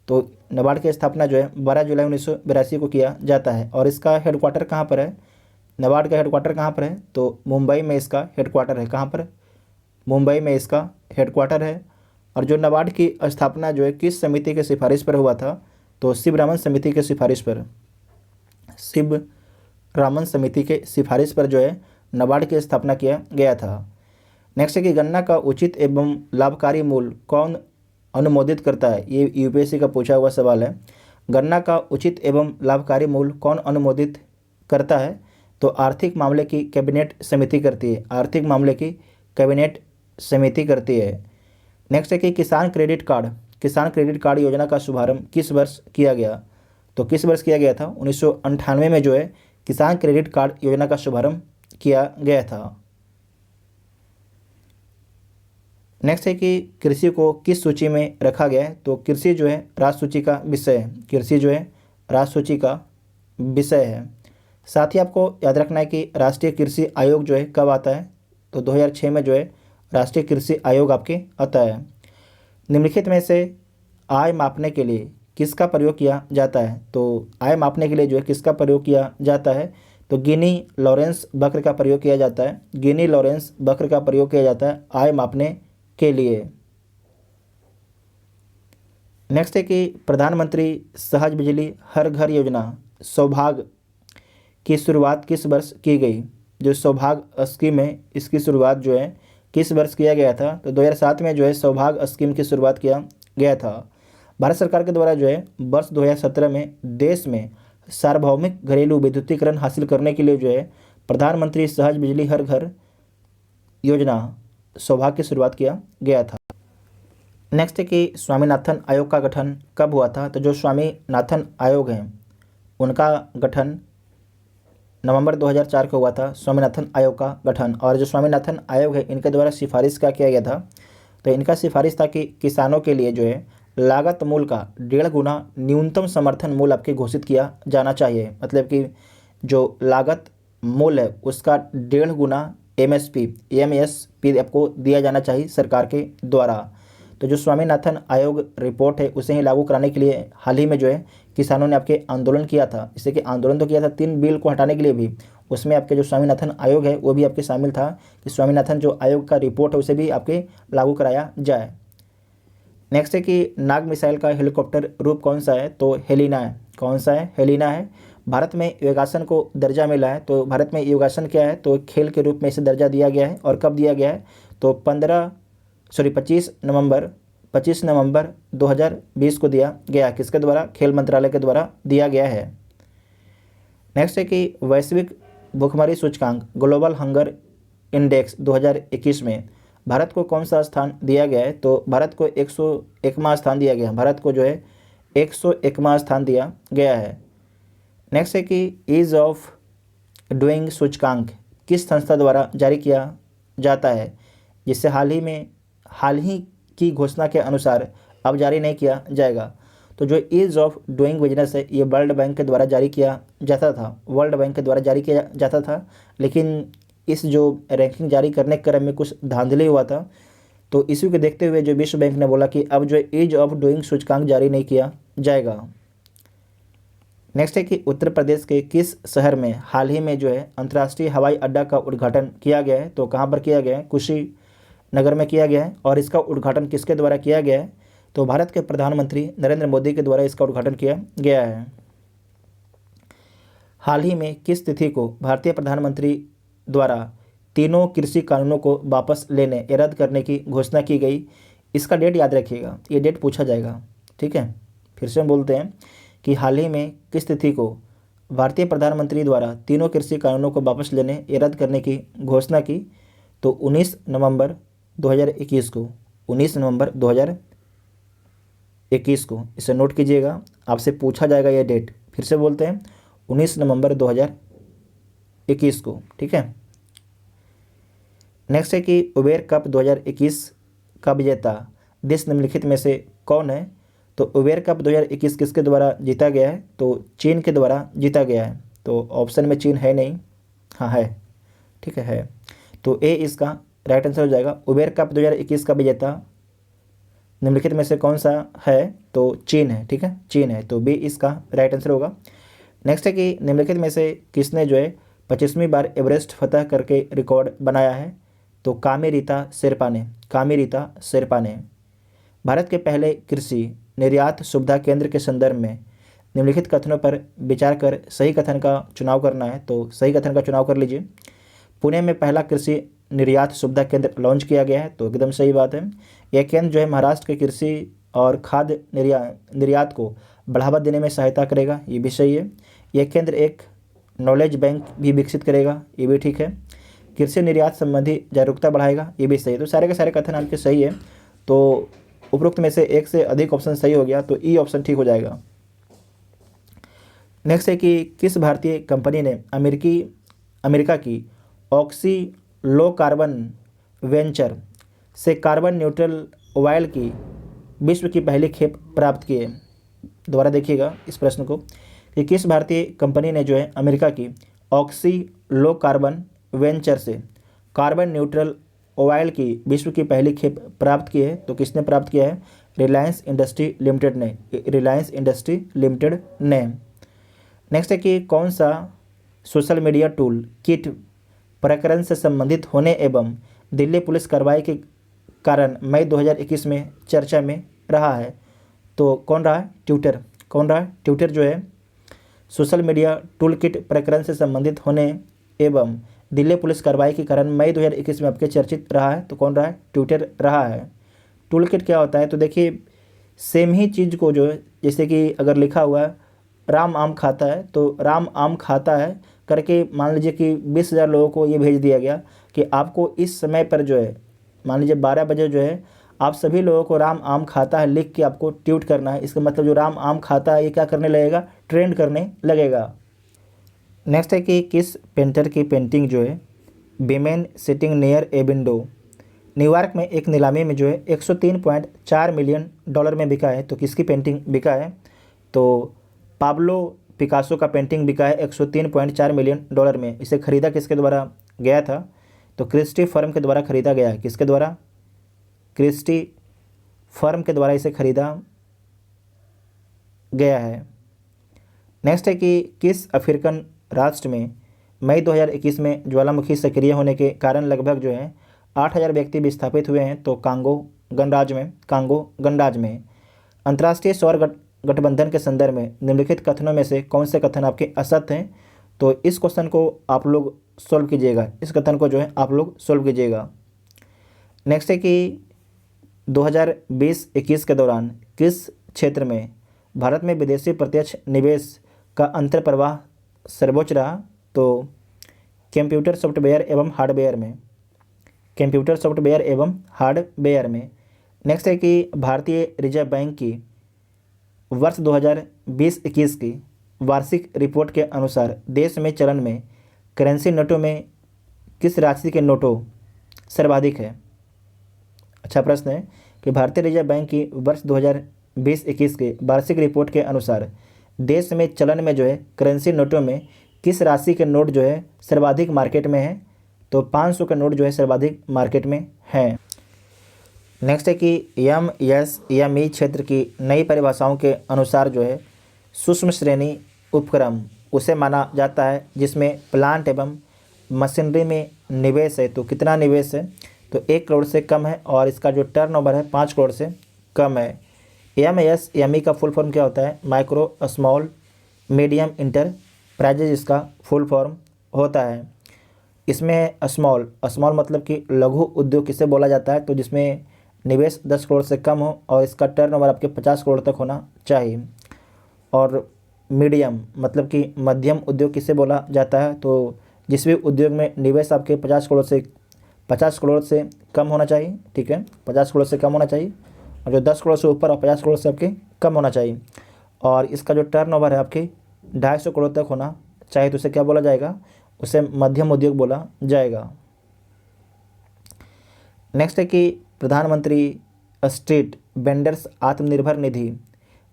तो नाबार्ड की स्थापना जो है 12 जुलाई 1982 को किया जाता है। और इसका हेडक्वार्टर कहाँ पर है, नाबार्ड का हेडक्वार्टर कहाँ पर है, तो मुंबई में इसका हेडक्वार्टर है। कहाँ पर, मुंबई में इसका हेडक्वार्टर है। और जो नाबार्ड की स्थापना जो है किस समिति के सिफारिश पर हुआ था, तो शिवरामन समिति के सिफारिश पर जो है नाबार्ड की स्थापना किया गया था। नेक्स्ट है कि गन्ना का उचित एवं लाभकारी मूल्य कौन अनुमोदित करता है। ये यूपीएससी का पूछा हुआ सवाल है। गन्ना का उचित एवं लाभकारी मूल्य कौन अनुमोदित करता है, तो आर्थिक मामले की कैबिनेट समिति करती है। आर्थिक मामले की कैबिनेट समिति करती है। नेक्स्ट है कि किसान क्रेडिट कार्ड योजना का शुभारंभ किस वर्ष किया गया, तो किस वर्ष किया गया था, 1998 में जो है किसान क्रेडिट कार्ड योजना का शुभारंभ किया गया था। नेक्स्ट है कि कृषि को किस सूची में रखा गया है, तो कृषि जो है राज्य सूची का विषय है। कृषि जो है राज्य सूची का विषय है। साथ ही आपको याद रखना है कि राष्ट्रीय कृषि आयोग जो है कब आता है, तो 2006 में जो है राष्ट्रीय कृषि आयोग आपके आता है। निम्नलिखित में से आय मापने के लिए किसका प्रयोग किया जाता है, तो आय मापने के लिए जो है किसका प्रयोग किया जाता है, तो गिनी लॉरेंस वक्र का प्रयोग किया जाता है। गिनी लॉरेंस वक्र का प्रयोग किया जाता है आय मापने के लिए। नेक्स्ट है कि प्रधानमंत्री सहज बिजली हर घर योजना सौभाग्य की शुरुआत किस वर्ष की गई। जो सौभाग्य स्कीम है इसकी शुरुआत जो है किस वर्ष किया गया था, तो 2007 में जो है सौभाग्य स्कीम की शुरुआत किया गया था। भारत सरकार के द्वारा जो है वर्ष 2017 में देश में सार्वभौमिक घरेलू विद्युतीकरण हासिल करने के लिए जो है प्रधानमंत्री सहज बिजली हर घर योजना सौभाग्य की शुरुआत किया गया था। नेक्स्ट है कि स्वामीनाथन आयोग का गठन कब हुआ था, तो जो स्वामीनाथन आयोग हैं उनका गठन नवंबर 2004 को हुआ था, स्वामीनाथन आयोग का गठन। और जो स्वामीनाथन आयोग है इनके द्वारा सिफारिश क्या किया गया था, तो इनका सिफारिश था कि किसानों के लिए जो है लागत मूल्य का 1.5 गुना न्यूनतम समर्थन मूल्य आपके घोषित किया जाना चाहिए। मतलब कि जो लागत मूल्य है उसका 1.5 गुना एमएसपी आपको दिया जाना चाहिए सरकार के द्वारा। तो जो स्वामीनाथन आयोग रिपोर्ट है उसे ही लागू कराने के लिए हाल ही में जो है किसानों ने आपके आंदोलन किया था। इससे कि आंदोलन तो किया था 3 बिल को हटाने के लिए भी, उसमें आपके जो स्वामीनाथन आयोग है वो भी आपके शामिल था कि स्वामीनाथन जो आयोग का रिपोर्ट है उसे भी आपके लागू कराया जाए। नेक्स्ट है कि नाग मिसाइल का हेलीकॉप्टर रूप कौन सा है, तो हेलिना है। कौन सा है, हेलिना है। भारत में योगासन को दर्जा मिला है। तो भारत में योगासन क्या है, तो खेल के रूप में इसे दर्जा दिया गया है। और कब दिया गया है, तो 25 25 नवंबर 2020 को दिया गया। किसके द्वारा? खेल मंत्रालय के द्वारा दिया गया है। नेक्स्ट है कि वैश्विक भूखमरी सूचकांक ग्लोबल हंगर इंडेक्स 2021 में भारत को कौन सा स्थान दिया गया है? तो भारत को 101वां स्थान दिया गया। भारत को जो है 101वां स्थान दिया गया है। नेक्स्ट है कि ईज ऑफ डूइंग सूचकांक किस संस्था द्वारा जारी किया जाता है, जिससे हाल ही की घोषणा के अनुसार अब जारी नहीं किया जाएगा? तो जो ईज ऑफ डूइंग बिजनेस है ये वर्ल्ड बैंक के द्वारा जारी किया जाता था। वर्ल्ड बैंक के द्वारा जारी किया जाता था, लेकिन इस जो रैंकिंग जारी करने के क्रम में कुछ धांधली हुआ था, तो इसी को देखते हुए जो विश्व बैंक ने बोला कि अब जो ईज ऑफ डूइंग सूचकांक जारी नहीं किया जाएगा। नेक्स्ट है कि उत्तर प्रदेश के किस शहर में हाल ही में जो है अंतर्राष्ट्रीय हवाई अड्डा का उद्घाटन किया गया है? तो कहाँ पर किया गया है? कुशीनगर में किया गया है। और इसका उद्घाटन किसके द्वारा किया गया है? तो भारत के प्रधानमंत्री नरेंद्र मोदी के द्वारा इसका उद्घाटन किया गया है। हाल ही में किस तिथि को भारतीय प्रधानमंत्री द्वारा तीनों कृषि कानूनों को वापस लेने या रद्द करने की घोषणा की गई? इसका डेट याद रखिएगा, ये डेट पूछा जाएगा। ठीक है, फिर से हम बोलते हैं कि हाल ही में किस तिथि को भारतीय प्रधानमंत्री द्वारा तीनों कृषि कानूनों को वापस लेने या रद्द करने की घोषणा की? तो 19 नवंबर 2021 को। 19 नवंबर 2021 को, इसे नोट कीजिएगा, आपसे पूछा जाएगा ये डेट। फिर से बोलते हैं 19 नवंबर 2021 को। ठीक है। नेक्स्ट है कि उबेर कप 2021 का विजेता देश निम्नलिखित में से कौन है? तो उबेर कप 2021 किसके द्वारा जीता गया है? तो चीन के द्वारा जीता गया है। तो ऑप्शन में चीन है नहीं, हाँ है, ठीक है। तो ए इसका राइट आंसर हो जाएगा। उबेर कप 2021 का विजेता निम्नलिखित में से कौन सा है? तो चीन है। ठीक है, चीन है, तो बी इसका राइट आंसर होगा। नेक्स्ट है कि निम्नलिखित में से किसने जो है 25वीं बार एवरेस्ट फतह करके रिकॉर्ड बनाया है? तो कामी रीता शेरपा ने। कामी रीता शेरपा ने। भारत के पहले कृषि निर्यात सुविधा केंद्र के संदर्भ में निम्नलिखित कथनों पर विचार कर सही कथन का चुनाव करना है। तो सही कथन का चुनाव कर लीजिए। पुणे में पहला कृषि निर्यात सुविधा केंद्र लॉन्च किया गया है। तो एकदम सही बात है। यह केंद्र जो है महाराष्ट्र के कृषि और खाद्य निर्यात को बढ़ावा देने में सहायता करेगा, ये भी सही है। यह केंद्र एक नॉलेज बैंक भी विकसित करेगा, ये भी ठीक है। कृषि निर्यात संबंधी जागरूकता बढ़ाएगा, ये भी सही है। तो सारे के सारे कथन आपके सही है। तो उपरोक्त में से एक से अधिक ऑप्शन सही हो गया, तो ई ऑप्शन ठीक हो जाएगा। नेक्स्ट है कि किस भारतीय कंपनी ने अमेरिका की ऑक्सी लो कार्बन वेंचर से कार्बन न्यूट्रल ऑयल की विश्व की पहली खेप प्राप्त की है? दोबारा देखिएगा इस प्रश्न को कि किस भारतीय कंपनी ने जो है अमेरिका की ऑक्सी लो कार्बन वेंचर से कार्बन न्यूट्रल ऑयल की विश्व की पहली खेप प्राप्त की है? तो किसने प्राप्त किया है? रिलायंस इंडस्ट्री लिमिटेड ने। रिलायंस इंडस्ट्री लिमिटेड ने। नेक्स्ट है कि कौन सा सोशल मीडिया टूल किट प्रकरण से संबंधित होने एवं दिल्ली पुलिस कार्रवाई के कारण मई 2021 में चर्चा में रहा है? तो कौन रहा है? ट्विटर। कौन रहा है? ट्विटर जो है सोशल मीडिया टूल किट प्रकरण से संबंधित होने एवं दिल्ली पुलिस कार्रवाई के कारण मई 2021 में आपके चर्चित रहा है। तो कौन रहा है? ट्विटर रहा है। टूल किट क्या होता है? तो देखिए सेम ही चीज़ को जो जैसे कि अगर लिखा हुआ है राम आम खाता है, तो राम आम खाता है करके मान लीजिए कि 20,000 लोगों को ये भेज दिया गया कि आपको इस समय पर जो है मान लीजिए 12 बजे जो है आप सभी लोगों को राम आम खाता है लिख के आपको ट्वीट करना है। इसका मतलब जो राम आम खाता है ये क्या करने लगेगा? ट्रेंड करने लगेगा। नेक्स्ट है कि किस पेंटर की पेंटिंग जो है women sitting near a window New York में एक नीलामी में जो है 103.4 मिलियन डॉलर में बिका है? तो किसकी पेंटिंग बिका है? तो पाब्लो पिकासो का पेंटिंग बिका है 103.4 मिलियन डॉलर में। इसे खरीदा किसके द्वारा गया था? तो क्रिस्टी फर्म के द्वारा खरीदा गया है। किसके द्वारा? क्रिस्टी फर्म के द्वारा इसे खरीदा गया है। नेक्स्ट है कि किस अफ्रीकन राष्ट्र में मई 2021 में ज्वालामुखी सक्रिय होने के कारण लगभग जो है 8,000 व्यक्ति विस्थापित हुए हैं? तो कांगो गणराज्य में। अंतर्राष्ट्रीय सौर गठबंधन के संदर्भ में निम्नलिखित कथनों में से कौन से कथन आपके असत्य हैं? तो इस क्वेश्चन को आप लोग सोल्व कीजिएगा, इस कथन को जो है आप लोग सोल्व कीजिएगा। नेक्स्ट है कि 2020-21 के दौरान किस क्षेत्र में भारत में विदेशी प्रत्यक्ष निवेश का अंतर प्रवाह सर्वोच्च रहा? तो कंप्यूटर सॉफ्टवेयर एवं हार्डवेयर में, कंप्यूटर सॉफ्टवेयर एवं हार्डवेयर में। नेक्स्ट है कि भारतीय रिजर्व बैंक की वर्ष 2020-21 की वार्षिक रिपोर्ट के अनुसार देश में चलन में करेंसी नोटों में किस राशि के नोटों सर्वाधिक है? अच्छा प्रश्न है कि भारतीय रिजर्व बैंक की वर्ष 2020-21 के वार्षिक रिपोर्ट के अनुसार देश में चलन में जो है करेंसी नोटों में किस राशि के नोट जो है सर्वाधिक मार्केट में है? तो 500 का नोट जो है सर्वाधिक मार्केट में है। नेक्स्ट है कि एमएसएमई क्षेत्र की नई परिभाषाओं के अनुसार जो है सूक्ष्म श्रेणी उपक्रम उसे माना जाता है जिसमें प्लांट एवं मशीनरी में निवेश है। तो कितना निवेश है? तो 1 करोड़ से कम है और इसका जो टर्नओवर है 5 करोड़ से कम है। एमएसएमई का फुल फॉर्म क्या होता है? माइक्रो स्मॉल मीडियम इंटरप्राइजेज इसका फुल फॉर्म होता है। इसमें स्मॉल मतलब कि लघु उद्योग किसे बोला जाता है? तो जिसमें निवेश 10 करोड़ से कम हो और इसका टर्नओवर आपके 50 करोड़ तक होना चाहिए। और मीडियम मतलब कि मध्यम उद्योग किसे बोला जाता है? तो जिस भी उद्योग में निवेश आपके 50 करोड़ से कम होना चाहिए, ठीक है, 50 करोड़ से कम होना चाहिए, और जो 10 करोड़ से ऊपर और 50 करोड़ से आपके कम होना चाहिए, और इसका जो टर्नओवर है आपके 250 करोड़ तक होना चाहिए, तो उसे क्या बोला जाएगा? उसे मध्यम उद्योग बोला जाएगा। नेक्स्ट है कि प्रधानमंत्री स्ट्रीट वेंडर्स आत्मनिर्भर निधि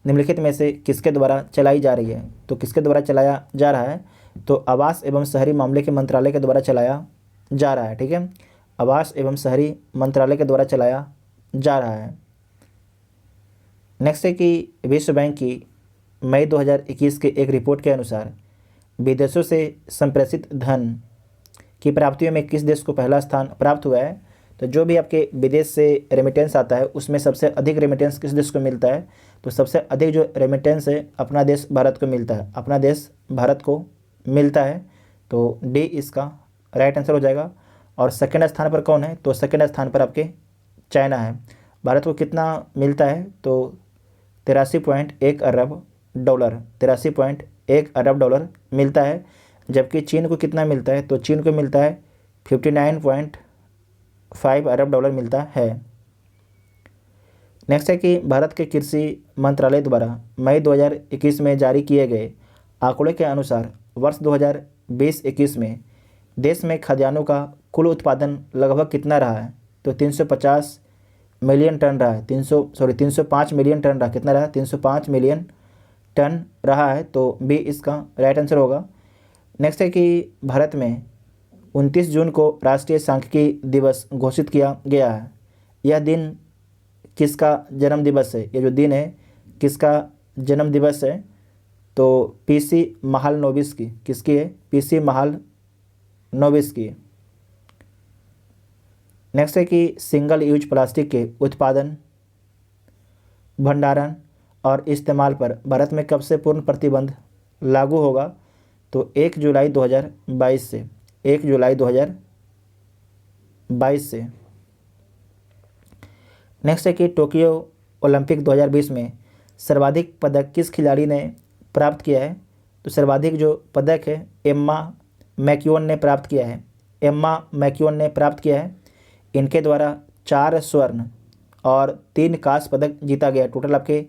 निम्नलिखित में से किसके द्वारा चलाई जा रही है? तो किसके द्वारा चलाया जा रहा है? तो आवास एवं शहरी मामले के मंत्रालय के द्वारा चलाया जा रहा है, ठीक है, आवास एवं शहरी मंत्रालय के द्वारा चलाया जा रहा है। नेक्स्ट है कि विश्व बैंक की मई 2021 के एक रिपोर्ट के अनुसार विदेशों से संप्रेषित धन की प्राप्तियों में किस देश को पहला स्थान प्राप्त हुआ है? तो जो भी आपके विदेश से रेमिटेंस आता है उसमें सबसे अधिक रेमिटेंस किस देश को मिलता है? तो सबसे अधिक जो रेमिटेंस है अपना देश भारत को मिलता है, अपना देश भारत को मिलता है। तो डी इसका राइट आंसर हो जाएगा। और सेकंड स्थान पर कौन है? तो सेकंड स्थान पर आपके चाइना है। भारत को कितना मिलता है? तो 83.1 अरब डॉलर, 83.1 अरब डॉलर मिलता है। जबकि चीन को कितना मिलता है? तो चीन को मिलता है 59.5 अरब डॉलर मिलता है। नेक्स्ट है कि भारत के कृषि मंत्रालय द्वारा मई 2021 में जारी किए गए आंकड़े के अनुसार वर्ष 2020-21 में देश में खाद्यान्नों का कुल उत्पादन लगभग कितना रहा है? तो 350 मिलियन टन रहा है, 305 मिलियन टन रहा। कितना रहा? 305 मिलियन टन रहा है। तो बी इसका राइट आंसर होगा। नेक्स्ट है कि भारत में 29 जून को राष्ट्रीय सांख्यिकी दिवस घोषित किया गया है। यह दिन किसका जन्म दिवस है? ये जो दिन है किसका जन्म दिवस है? तो पीसी महालनोबिस की। किसकी है? पीसी महालनोबिस की। नेक्स्ट है कि सिंगल यूज प्लास्टिक के उत्पादन, भंडारण और इस्तेमाल पर भारत में कब से पूर्ण प्रतिबंध लागू होगा? तो 1 जुलाई 2022 से, 1 जुलाई 2022 से। नेक्स्ट है कि टोक्यो ओलंपिक 2020 में सर्वाधिक पदक किस खिलाड़ी ने प्राप्त किया है? तो सर्वाधिक जो पदक है एम्मा मैक्यून ने प्राप्त किया है, एम्मा मैक्यून ने प्राप्त किया है। इनके द्वारा 4 स्वर्ण और 3 कांस्य पदक जीता गया। टोटल आपके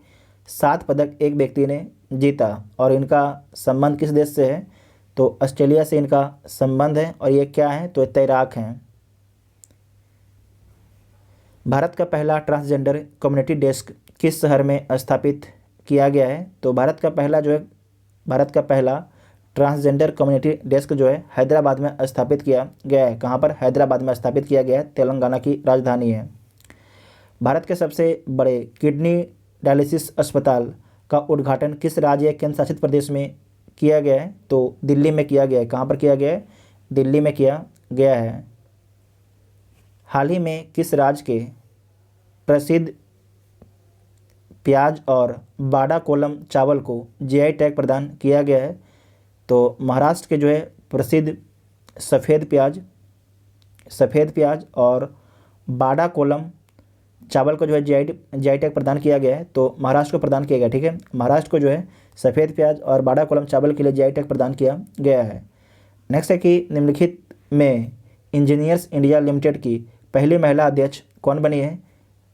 7 पदक एक व्यक्ति ने जीता। और इनका संबंध किस देश से है? तो ऑस्ट्रेलिया से इनका संबंध है। और ये क्या है? तो तैराक हैं। भारत का पहला ट्रांसजेंडर कम्युनिटी डेस्क किस शहर में स्थापित किया गया है? तो भारत का पहला ट्रांसजेंडर कम्युनिटी डेस्क जो है हैदराबाद में स्थापित किया गया है। कहाँ पर? हैदराबाद में स्थापित किया गया है, तेलंगाना की राजधानी है। भारत के सबसे बड़े किडनी डायलिसिस अस्पताल का उद्घाटन किस राज्य या केंद्र शासित प्रदेश में किया गया है? तो दिल्ली में किया गया है। कहाँ पर किया गया है? दिल्ली में किया गया है। हाल ही में किस राज्य के प्रसिद्ध प्याज और बाड़ा कोलम चावल को जीआई टैग प्रदान किया गया है? तो महाराष्ट्र के जो है प्रसिद्ध सफ़ेद प्याज और बाड़ा कोलम चावल को जो है जीआई टैग प्रदान किया गया है, तो महाराष्ट्र को प्रदान किया गया, ठीक है। महाराष्ट्र को जो है सफ़ेद प्याज और बाड़ा कोलम चावल के लिए जीआई टैग प्रदान किया गया है। नेक्स्ट है कि निम्नलिखित में इंजीनियर्स इंडिया लिमिटेड की पहली महिला अध्यक्ष कौन बनी है?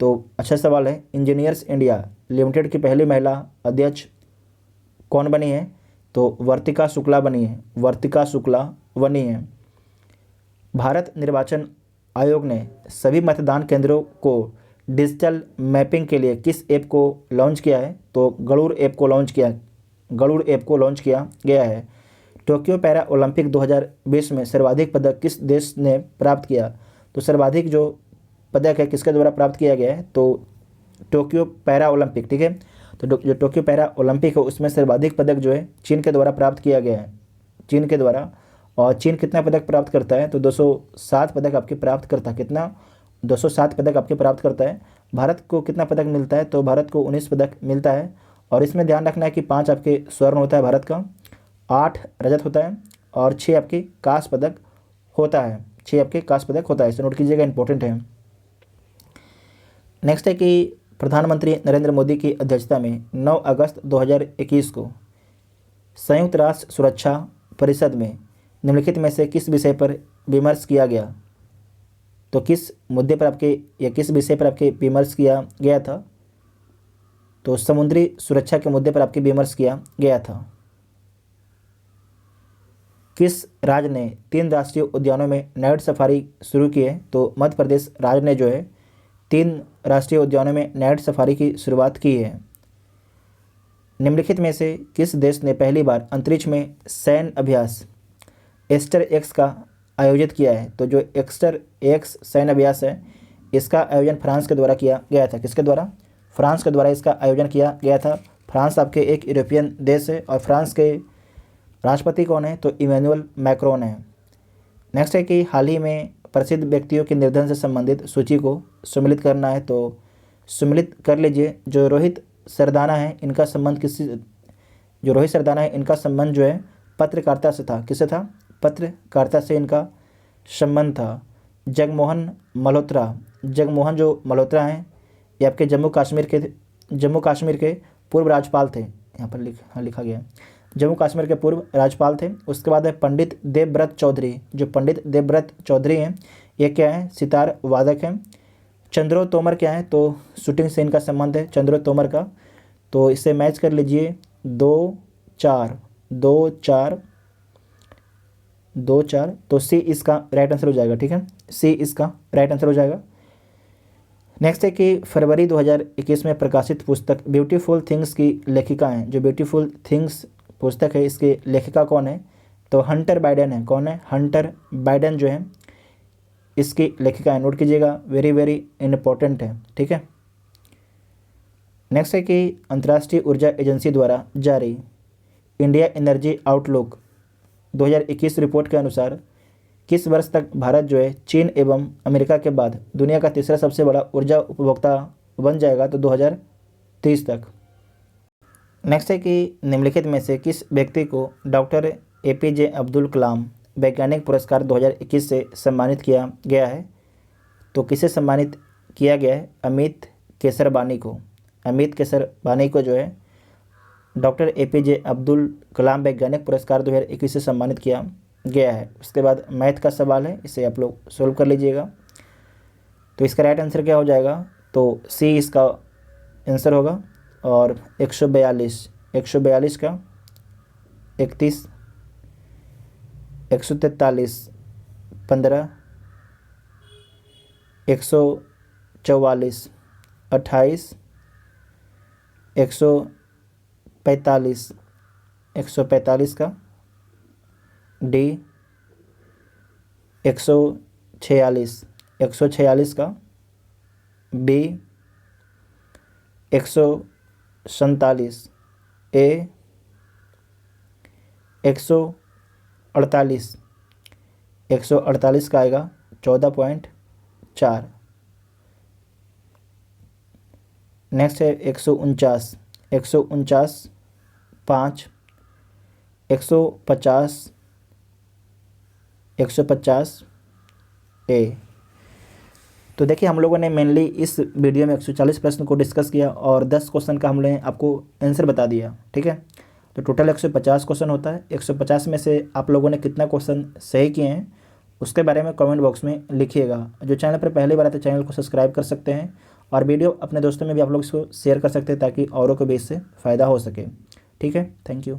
तो अच्छा सवाल है। इंजीनियर्स इंडिया लिमिटेड की पहली महिला अध्यक्ष कौन बनी है? तो वर्तिका शुक्ला बनी है, वर्तिका शुक्ला बनी है। भारत निर्वाचन आयोग ने सभी मतदान केंद्रों को डिजिटल मैपिंग के लिए किस ऐप को लॉन्च किया है? तो गरुड़ ऐप को लॉन्च किया गया है। टोक्यो पैरा ओलंपिक 2020 में सर्वाधिक पदक किस देश ने प्राप्त किया? तो सर्वाधिक जो पदक है किसके द्वारा प्राप्त किया गया है? तो टोक्यो पैरा ओलंपिक, ठीक है। तो जो टोक्यो पैरा ओलंपिक है उसमें सर्वाधिक पदक जो है चीन के द्वारा प्राप्त किया गया है, चीन के द्वारा। और चीन कितना पदक प्राप्त करता है? तो 207 पदक आपके प्राप्त करता है। कितना? 207 पदक आपके प्राप्त करता है। भारत को कितना पदक मिलता है? तो भारत को 19 पदक मिलता है। और इसमें ध्यान रखना है कि 5 आपके स्वर्ण होता है भारत का, 8 रजत होता है और 6 आपके कांस्य पदक होता है, 6 आपके कांस्य पदक होता है। इसे नोट कीजिएगा, इंपॉर्टेंट है। नेक्स्ट है कि प्रधानमंत्री नरेंद्र मोदी की अध्यक्षता में 9 अगस्त 2021 को संयुक्त राष्ट्र सुरक्षा परिषद में निम्नलिखित में से किस विषय पर विमर्श किया गया? तो किस मुद्दे पर आपके या किस विषय पर आपके विमर्श किया गया था? तो समुद्री सुरक्षा के मुद्दे पर आपके विमर्श किया गया था। किस राज्य ने 3 राष्ट्रीय उद्यानों में नाइट सफारी शुरू की है? तो मध्य प्रदेश राज्य ने जो है 3 राष्ट्रीय उद्यानों में नाइट सफारी की शुरुआत की है। निम्नलिखित में से किस देश ने पहली बार अंतरिक्ष में सैन्य अभ्यास एस्टर एक्स का आयोजित किया है? तो जो एक्स्टर एक्स सैन्य अभ्यास है इसका आयोजन फ्रांस के द्वारा किया गया था। किसके द्वारा? फ्रांस के द्वारा इसका आयोजन किया गया था। फ्रांस आपके एक यूरोपियन देश है और फ्रांस के राष्ट्रपति कौन है? तो इमैनुअल मैक्रोन है। नेक्स्ट है कि हाल ही में प्रसिद्ध व्यक्तियों के निर्धन से संबंधित सूची को सम्मिलित करना है, तो सम्मिलित कर लीजिए। जो रोहित सरदाना है इनका संबंध जो है पत्रकारिता से था। किससे था? पत्रकारिता से इनका संबंध था। जगमोहन जो मल्होत्रा हैं ये आपके जम्मू कश्मीर के पूर्व राज्यपाल थे। यहाँ पर लिखा गया है जम्मू कश्मीर के पूर्व राज्यपाल थे। उसके बाद है पंडित देवव्रत चौधरी। जो पंडित देवव्रत चौधरी हैं ये क्या है? सितार वादक हैं। चंद्रो तोमर क्या है? तो शूटिंग से इनका संबंध है चंद्रो तोमर का। तो इसे मैच कर लीजिए 2-4 2-4। तो सी इसका राइट आंसर हो जाएगा, ठीक है। सी इसका राइट आंसर हो जाएगा। नेक्स्ट है कि फरवरी 2021 में प्रकाशित पुस्तक ब्यूटीफुल थिंग्स की लेखिका हैं। जो ब्यूटीफुल थिंग्स पुस्तक है इसकी लेखिका कौन है? तो हंटर बाइडेन है। कौन है? हंटर बाइडेन जो है इसकी लेखिका है। नोट कीजिएगा, वेरी वेरी इंपॉर्टेंट है, ठीक है। नेक्स्ट है कि अंतर्राष्ट्रीय ऊर्जा एजेंसी द्वारा जारी इंडिया एनर्जी आउटलुक 2021 रिपोर्ट के अनुसार किस वर्ष तक भारत जो है चीन एवं अमेरिका के बाद दुनिया का तीसरा सबसे बड़ा ऊर्जा उपभोक्ता बन जाएगा? तो 2030 तक। नेक्स्ट है कि निम्नलिखित में से किस व्यक्ति को डॉक्टर APJ अब्दुल कलाम वैज्ञानिक पुरस्कार 2021 से सम्मानित किया गया है? तो किसे सम्मानित किया गया है? अमित केसरबानी को। अमित केसरबानी को जो है डॉक्टर APJ अब्दुल कलाम वैज्ञानिक पुरस्कार 2021 से सम्मानित किया गया है। उसके बाद मैथ का सवाल है, इसे आप लोग सोल्व कर लीजिएगा। तो इसका राइट आंसर क्या हो जाएगा? तो सी इसका आंसर होगा। और 142 का 31, 143, 15, 144, 28, 145, 145 का डी, 146 का बी, 147 ए, 148 का आएगा 14.4। नेक्स्ट है 149, 5, 150 ए। तो देखिए हम लोगों ने मेनली इस वीडियो में 140 प्रश्न को डिस्कस किया और 10 क्वेश्चन का हमने आपको आंसर बता दिया, ठीक है। तो टोटल 150 क्वेश्चन होता है। 150 में से आप लोगों ने कितना क्वेश्चन सही किए हैं उसके बारे में कमेंट बॉक्स में लिखिएगा। जो चैनल पर पहली बार आते हैं चैनल को सब्सक्राइब कर सकते हैं और वीडियो अपने दोस्तों में भी आप लोग इसको शेयर कर सकते हैं ताकि औरों को भी इससे फ़ायदा हो सके, ठीक है। Thank you.